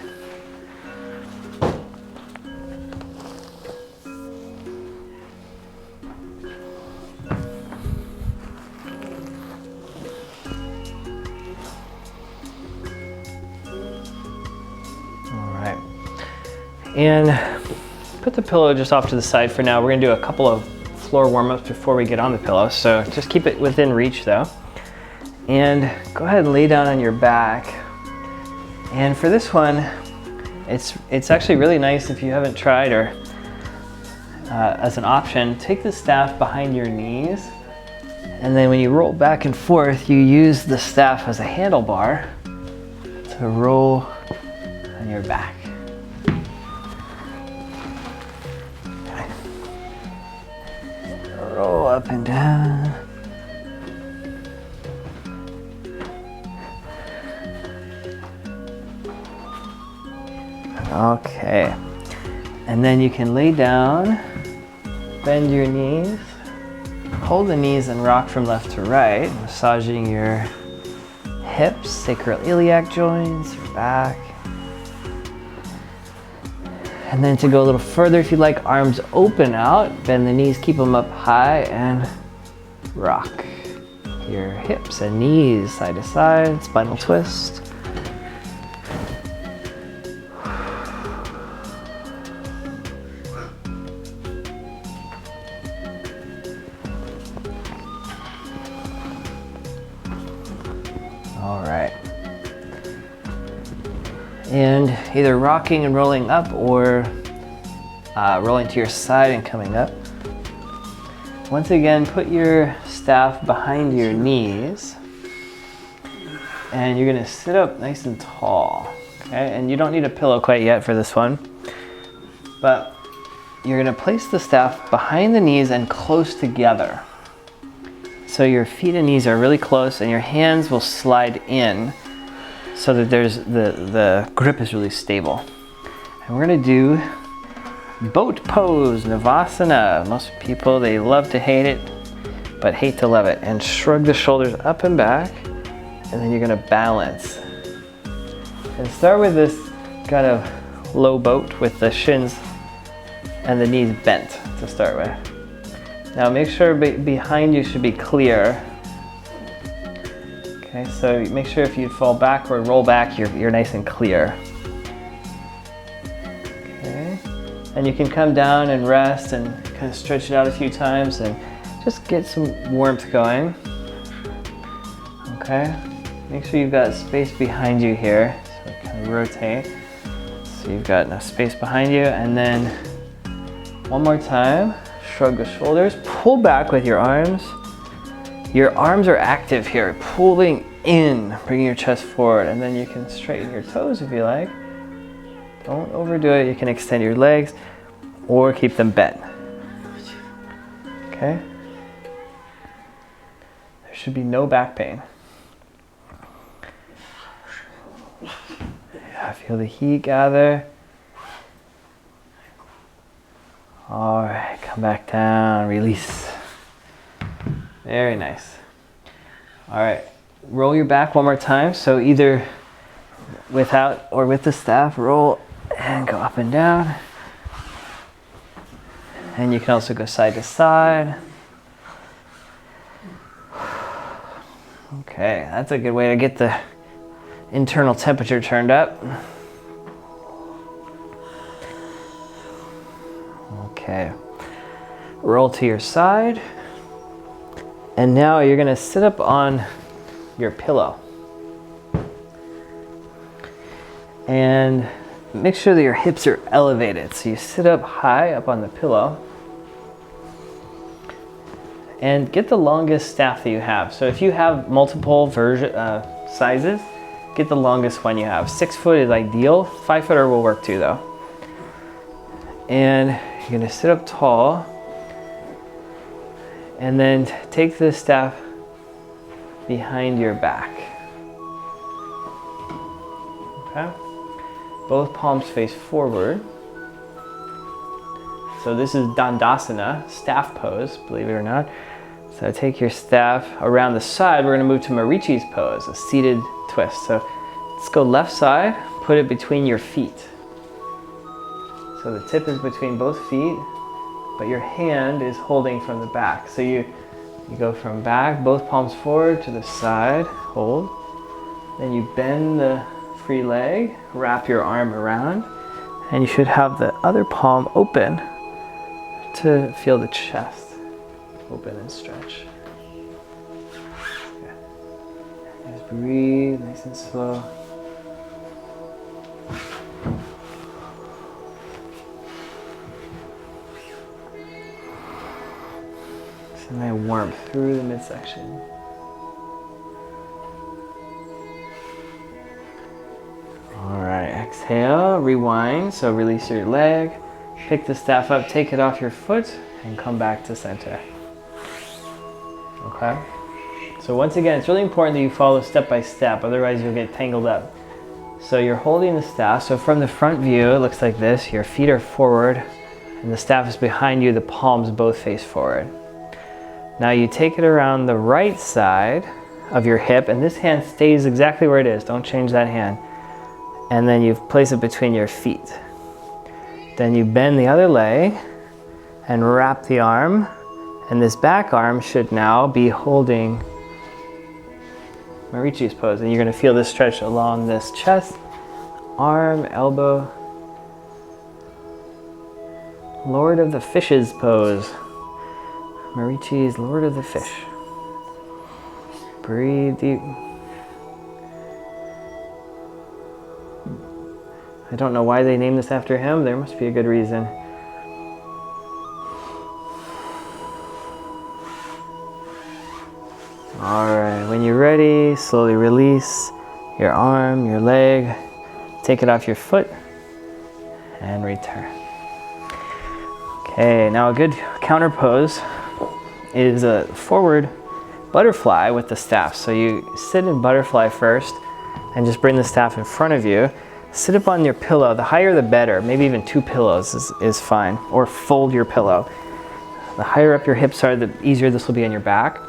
And put the pillow just off to the side for now. We're gonna do a couple of floor warm-ups before we get on the pillow, so just keep it within reach though. And go ahead and lay down on your back. And for this one, it's actually really nice if you haven't tried, or as an option, take the staff behind your knees, and then when you roll back and forth, you use the staff as a handlebar to roll on your back. Roll up and down. Okay. And then you can lay down, bend your knees, hold the knees and rock from left to right, massaging your hips, sacroiliac joints, your back. And then to go a little further, if you like, arms open out, bend the knees, keep them up high, and rock your hips and knees side to side, spinal twist. All right. And either rocking and rolling up or rolling to your side and coming up. Once again, put your staff behind your knees and you're gonna sit up nice and tall, okay? And you don't need a pillow quite yet for this one, but you're gonna place the staff behind the knees and close together. So your feet and knees are really close and your hands will slide in so that there's the grip is really stable. And we're gonna do boat pose, Navasana. Most people, they love to hate it, but hate to love it. And shrug the shoulders up and back, and then you're gonna balance. And start with this kind of low boat with the shins and the knees bent to start with. Now make sure behind you should be clear. Okay, so make sure if you fall back or roll back, you're nice and clear. Okay, and you can come down and rest and kind of stretch it out a few times and just get some warmth going. Okay, make sure you've got space behind you here, so kind of rotate. So you've got enough space behind you, and then one more time, shrug the shoulders, pull back with your arms. Your arms are active here, pulling in, bringing your chest forward, and then you can straighten your toes if you like. Don't overdo it. You can extend your legs or keep them bent. Okay? There should be no back pain. Yeah, feel the heat gather. All right, come back down, release. Very nice. All right, roll your back one more time. So either without or with the staff, roll and go up and down. And you can also go side to side. Okay, that's a good way to get the internal temperature turned up. Okay. Roll to your side. And now you're going to sit up on your pillow. And make sure that your hips are elevated. So you sit up high up on the pillow. And get the longest staff that you have. So if you have multiple sizes, get the longest one you have. 6 foot is ideal. 5 footer will work too though. And you're gonna sit up tall. And then take the staff behind your back. Okay? Both palms face forward. So this is Dandasana, staff pose, believe it or not. So take your staff around the side. We're gonna move to Marichi's pose, a seated twist. So let's go left side, put it between your feet. So the tip is between both feet, but your hand is holding from the back. So you go from back, both palms forward to the side, hold. Then you bend the free leg, wrap your arm around, and you should have the other palm open to feel the chest open and stretch. Okay. Just breathe nice and slow. Send that warmth through the midsection. All right, exhale, rewind. So release your leg, pick the staff up, take it off your foot, and come back to center. Okay? So once again, it's really important that you follow step by step, otherwise you'll get tangled up. So you're holding the staff. So from the front view, it looks like this. Your feet are forward, and the staff is behind you. The palms both face forward. Now you take it around the right side of your hip, and this hand stays exactly where it is. Don't change that hand. And then you place it between your feet. Then you bend the other leg and wrap the arm, and this back arm should now be holding Marichi's pose, and you're going to feel this stretch along this chest, arm, elbow. Lord of the Fishes pose. Marichi's Lord of the Fish. Breathe deep. I don't know why they named this after him. There must be a good reason. All right, when you're ready, slowly release your arm, your leg. Take it off your foot and return. Okay, now a good counter pose is a forward butterfly with the staff. So you sit in butterfly first and just bring the staff in front of you. Sit up on your pillow. The higher the better. Maybe even 2 pillows is fine. Or fold your pillow. The higher up your hips are, the easier this will be on your back.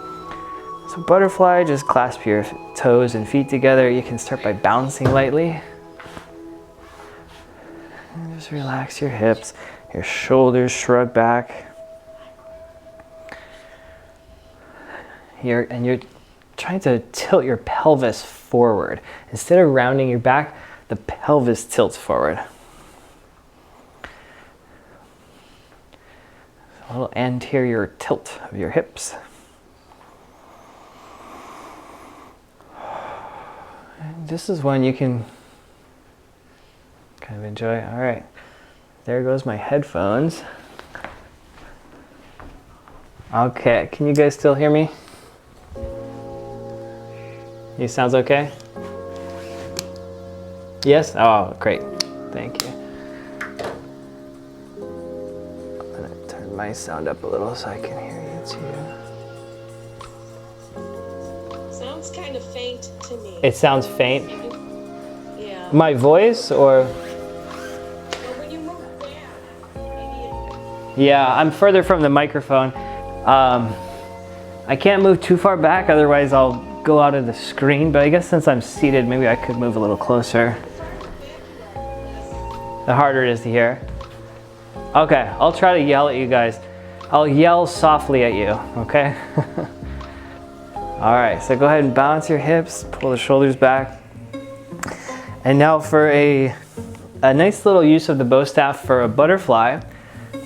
So butterfly, just clasp your toes and feet together. You can start by bouncing lightly. And just relax your hips. Your shoulders shrug back. You're trying to tilt your pelvis forward. Instead of rounding your back, the pelvis tilts forward. A little anterior tilt of your hips. And this is one you can kind of enjoy. All right, there goes my headphones. Okay, can you guys still hear me? You sounds okay? Yes? Oh, great. Thank you. I'm gonna turn my sound up a little so I can hear you too. Sounds kind of faint to me. It sounds faint? Yeah. My voice or? Well, when you move back, maybe Yeah, I'm further from the microphone. I can't move too far back, otherwise I'll go out of the screen, but I guess since I'm seated, maybe I could move a little closer. The harder it is to hear. Okay, I'll try to yell at you guys. I'll yell softly at you, okay? All right, so go ahead and balance your hips, pull the shoulders back. And now for a nice little use of the bow staff for a butterfly,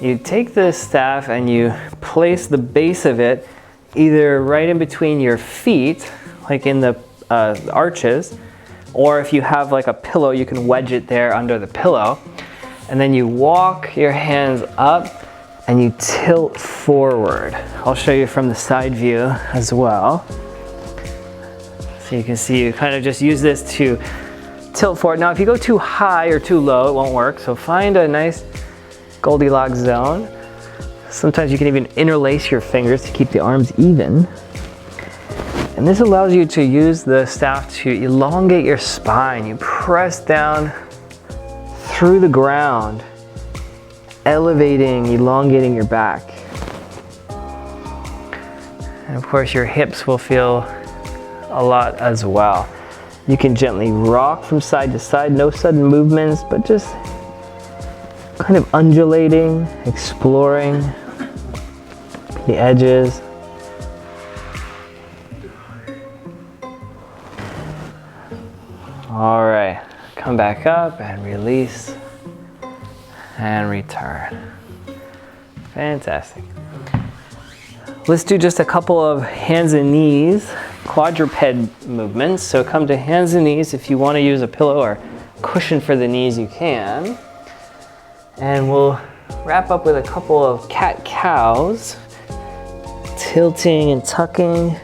you take this staff and you place the base of it either right in between your feet, like in the arches, or if you have like a pillow, you can wedge it there under the pillow. And then you walk your hands up and you tilt forward. I'll show you from the side view as well. So you can see you kind of just use this to tilt forward. Now if you go too high or too low, it won't work. So find a nice Goldilocks zone. Sometimes you can even interlace your fingers to keep the arms even. And this allows you to use the staff to elongate your spine. You press down through the ground, elevating, elongating your back. And of course your hips will feel a lot as well. You can gently rock from side to side, no sudden movements, but just kind of undulating, exploring the edges. All right, come back up and release and return. Fantastic. Let's do just a couple of hands and knees, quadruped movements. So come to hands and knees. If you want to use a pillow or cushion for the knees, you can. And we'll wrap up with a couple of cat-cows, tilting and tucking,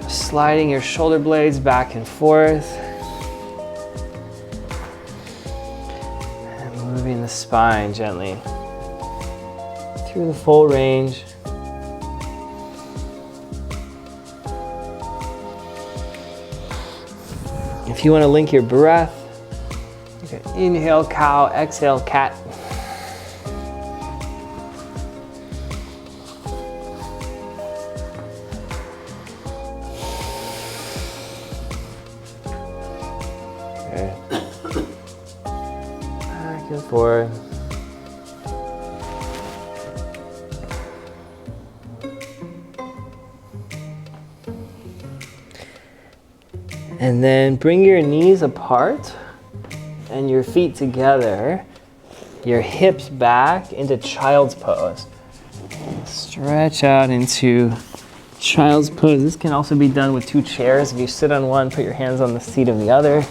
sliding your shoulder blades back and forth, and moving the spine gently through the full range. If you want to link your breath, you can inhale cow, exhale cat. Okay. Back and forth. And then bring your knees apart and your feet together, your hips back into child's pose. Stretch out into child's pose. This can also be done with two chairs. If you sit on one, put your hands on the seat of the other.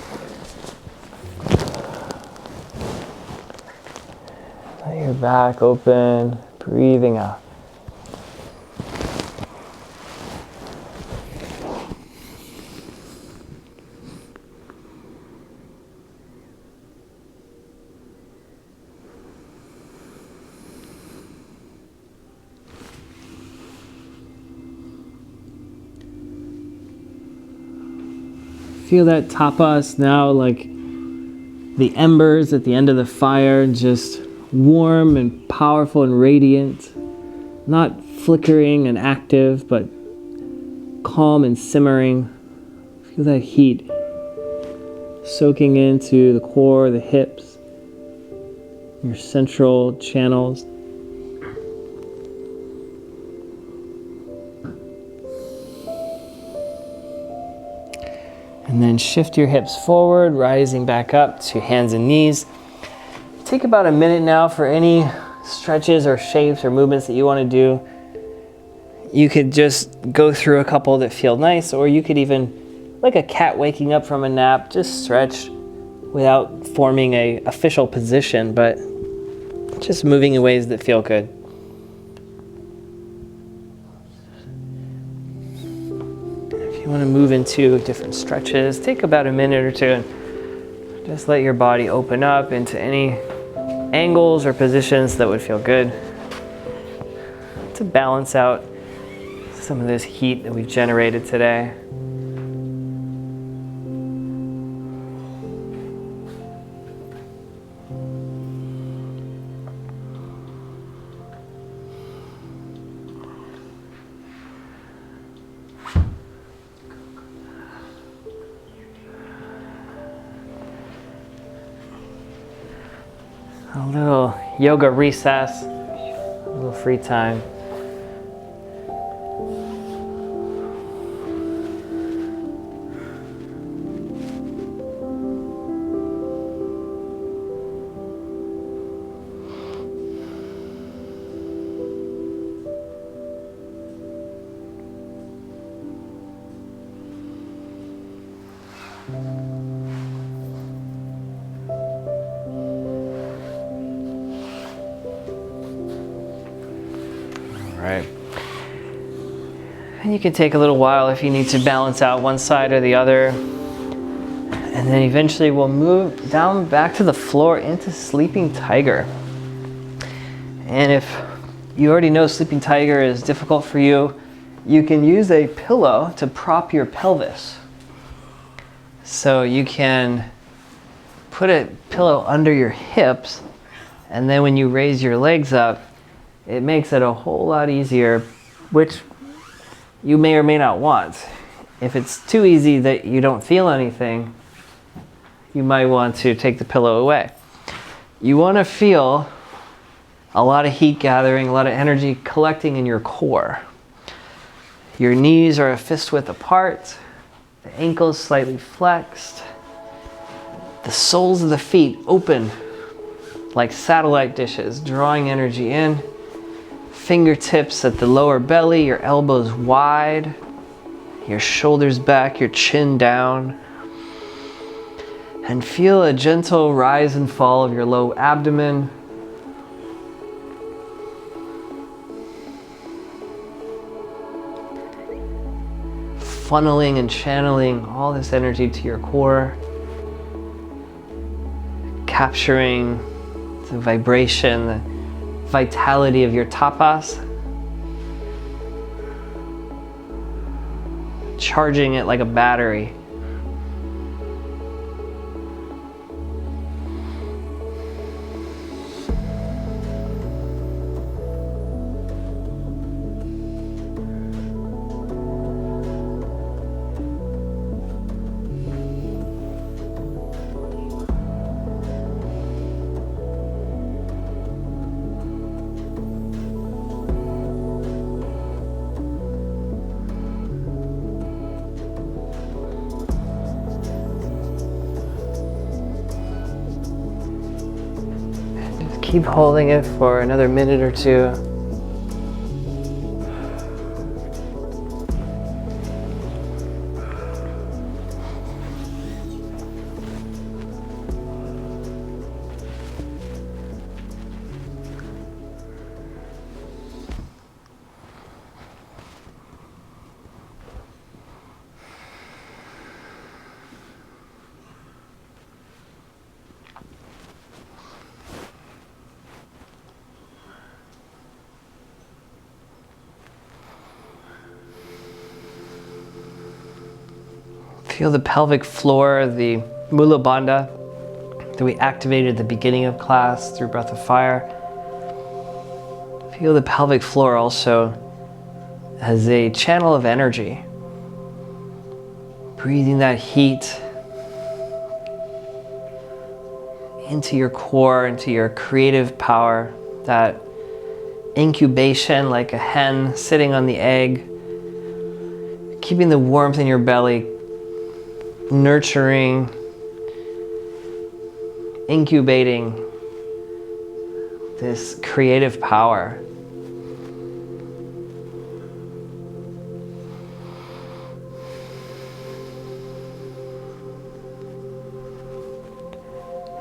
Let your back open, breathing out. Feel that tapas now, like the embers at the end of the fire, just warm and powerful and radiant, not flickering and active, but calm and simmering. Feel that heat soaking into the core, the hips, your central channels. And then shift your hips forward, rising back up to hands and knees. Take about a minute now for any stretches or shapes or movements that you want to do. You could just go through a couple that feel nice, or you could even, like a cat waking up from a nap, just stretch without forming an official position, but just moving in ways that feel good. You want to move into different stretches, take about a minute or two and just let your body open up into any angles or positions that would feel good to balance out some of this heat that we've generated today. A little yoga recess, a little free time. you can take a little while if you need to balance out one side or the other. And then eventually we'll move down back to the floor into Sleeping Tiger. And if you already know Sleeping Tiger is difficult for you, you can use a pillow to prop your pelvis. So you can put a pillow under your hips, and then when you raise your legs up, it makes it a whole lot easier, which you may or may not want. If it's too easy that you don't feel anything, you might want to take the pillow away. You want to feel a lot of heat gathering, a lot of energy collecting in your core. Your knees are a fist width apart, the ankles slightly flexed, the soles of the feet open like satellite dishes, drawing energy in, fingertips at the lower belly, your elbows wide, your shoulders back, your chin down, and feel a gentle rise and fall of your low abdomen. Funneling and channeling all this energy to your core, capturing the vibration, the vitality of your tapas, charging it like a battery. Keep holding it for another minute or two. Feel the pelvic floor, the Mula Bandha that we activated at the beginning of class through Breath of Fire. Feel the pelvic floor also as a channel of energy. Breathing that heat into your core, into your creative power, that incubation like a hen sitting on the egg, keeping the warmth in your belly, nurturing, incubating this creative power.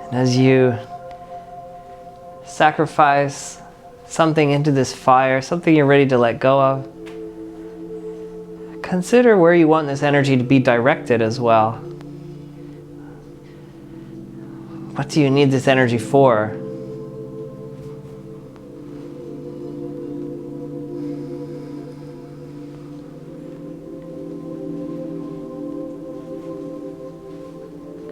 And as you sacrifice something into this fire, something you're ready to let go of, consider where you want this energy to be directed as well. What do you need this energy for?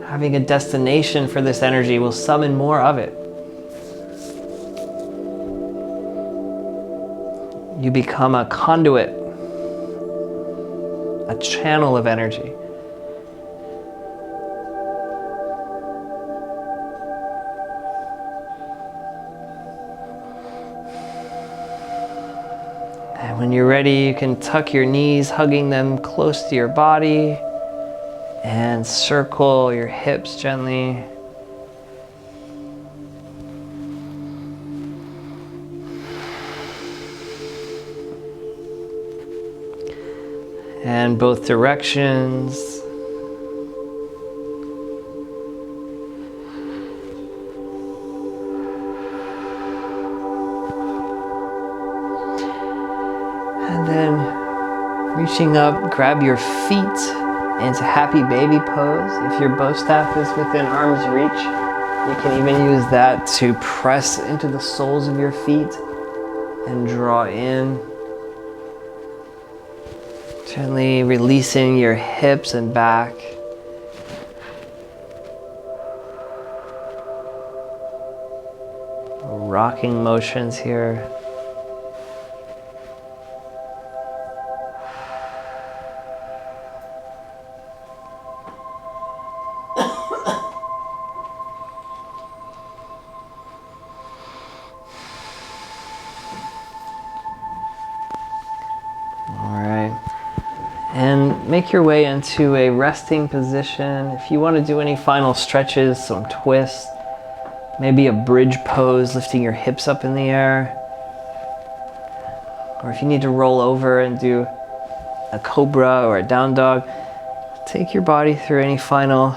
Having a destination for this energy will summon more of it. You become a conduit, a channel of energy. And when you're ready, you can tuck your knees, hugging them close to your body, and circle your hips gently. And both directions. And then Reaching up, grab your feet into happy baby pose. If your bow staff is within arm's reach, you can even use that to press into the soles of your feet and draw in. Gently releasing your hips and back. Rocking motions here. And make your way into a resting position. If you want to do any final stretches, some twists, maybe a bridge pose, lifting your hips up in the air. Or if you need to roll over and do a cobra or a down dog, take your body through any final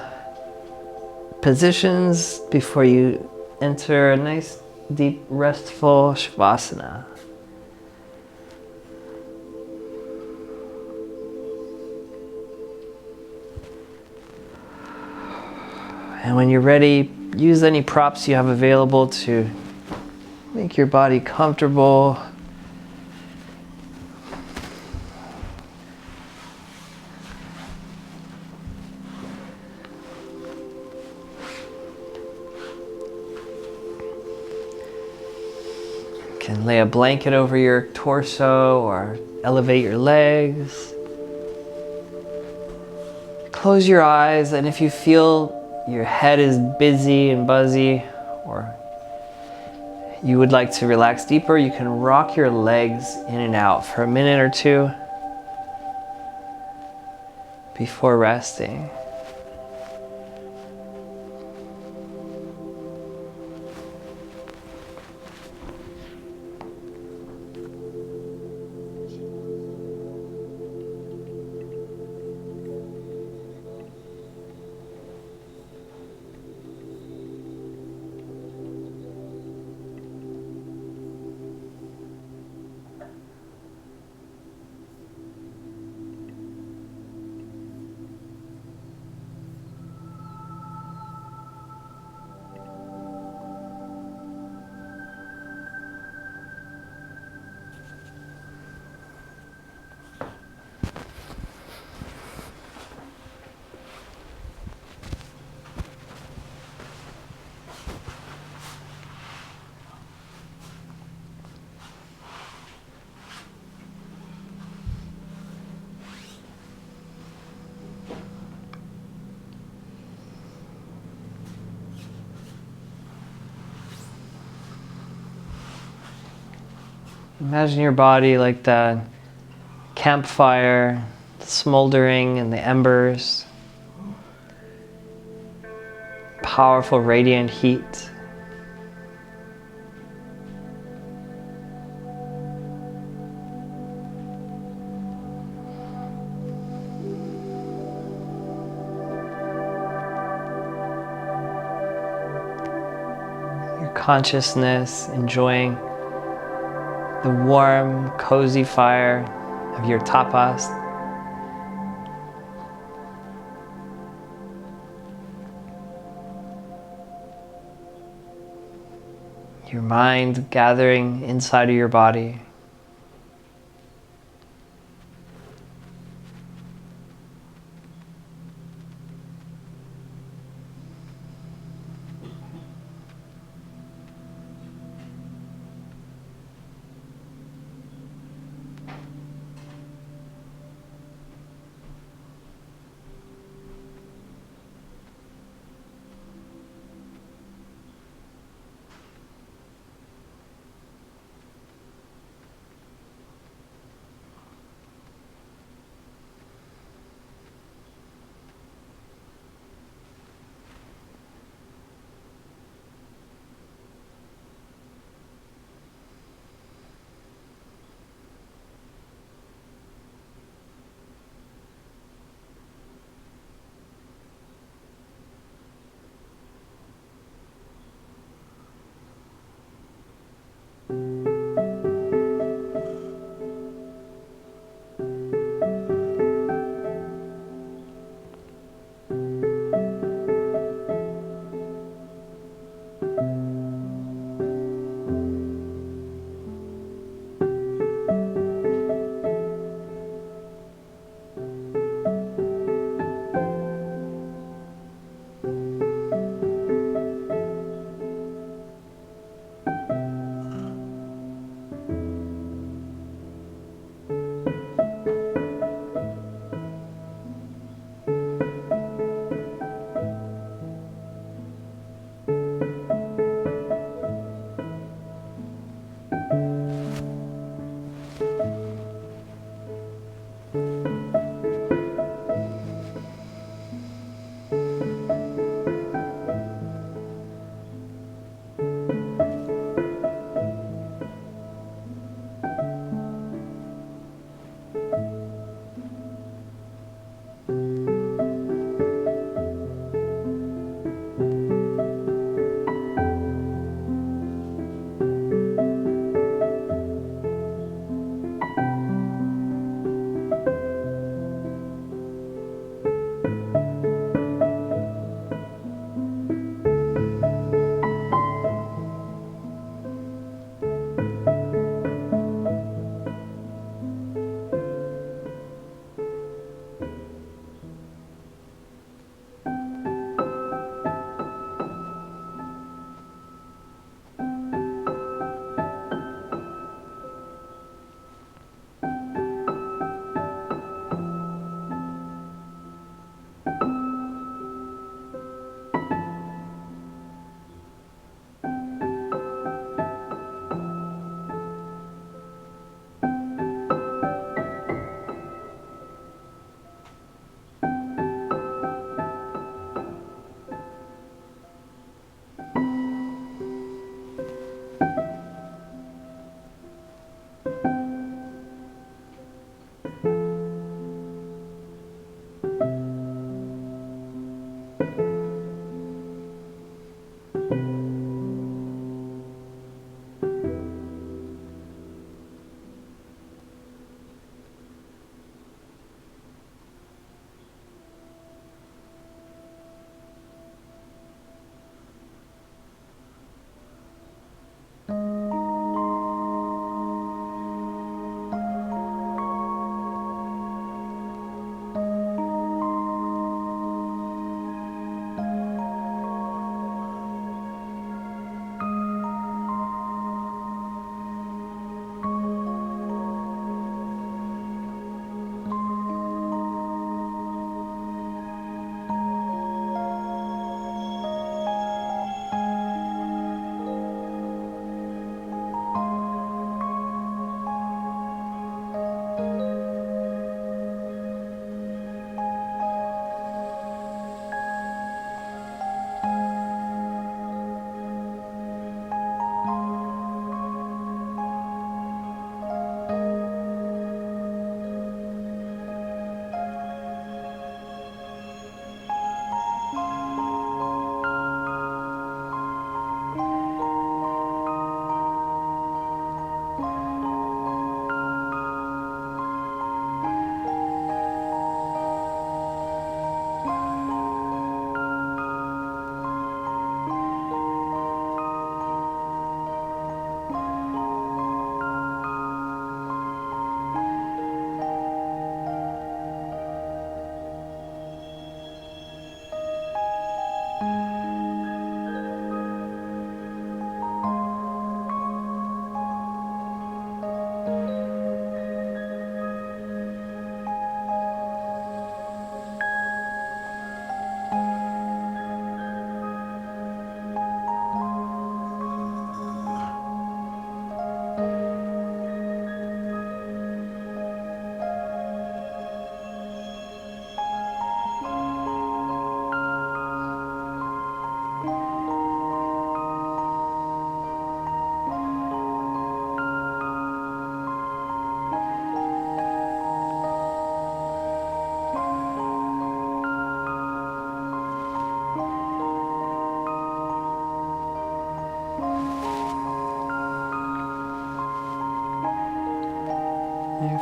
positions before you enter a nice, deep, restful Shavasana. And when you're ready, use any props you have available to make your body comfortable. You can lay a blanket over your torso or elevate your legs. Close your eyes, and if you feel your head is busy and buzzy, or you would like to relax deeper, you can rock your legs in and out for a minute or two before resting. Imagine your body like the campfire, smoldering in the embers. Powerful radiant heat. Your consciousness enjoying the warm, cozy fire of your tapas. Your mind gathering inside of your body.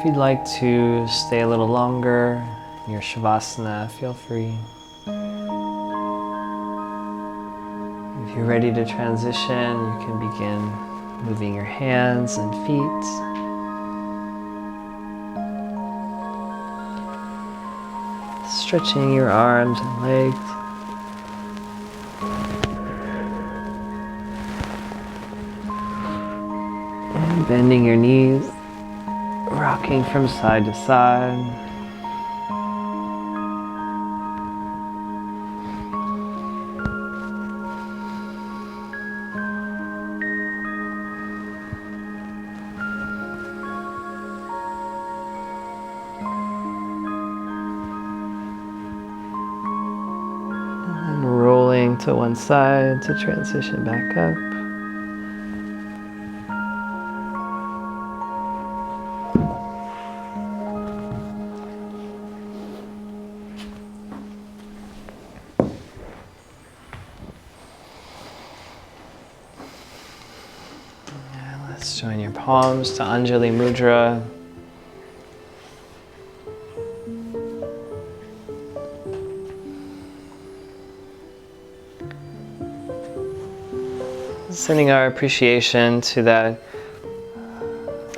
If you'd like to stay a little longer in your Shavasana, feel free. If you're ready to transition, you can begin moving your hands and feet. Stretching your arms and legs. And bending your knees, rocking from side to side. And rolling to one side to transition back up. Let's join your palms to Anjali Mudra. Sending our appreciation to that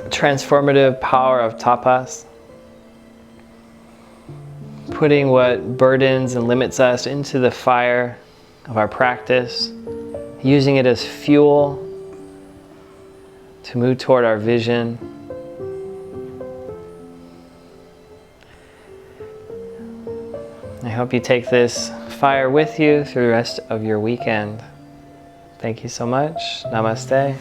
transformative power of tapas. Putting what burdens and limits us into the fire of our practice. Using it as fuel to move toward our vision. I hope you take this fire with you through the rest of your weekend. Thank you so much. Namaste.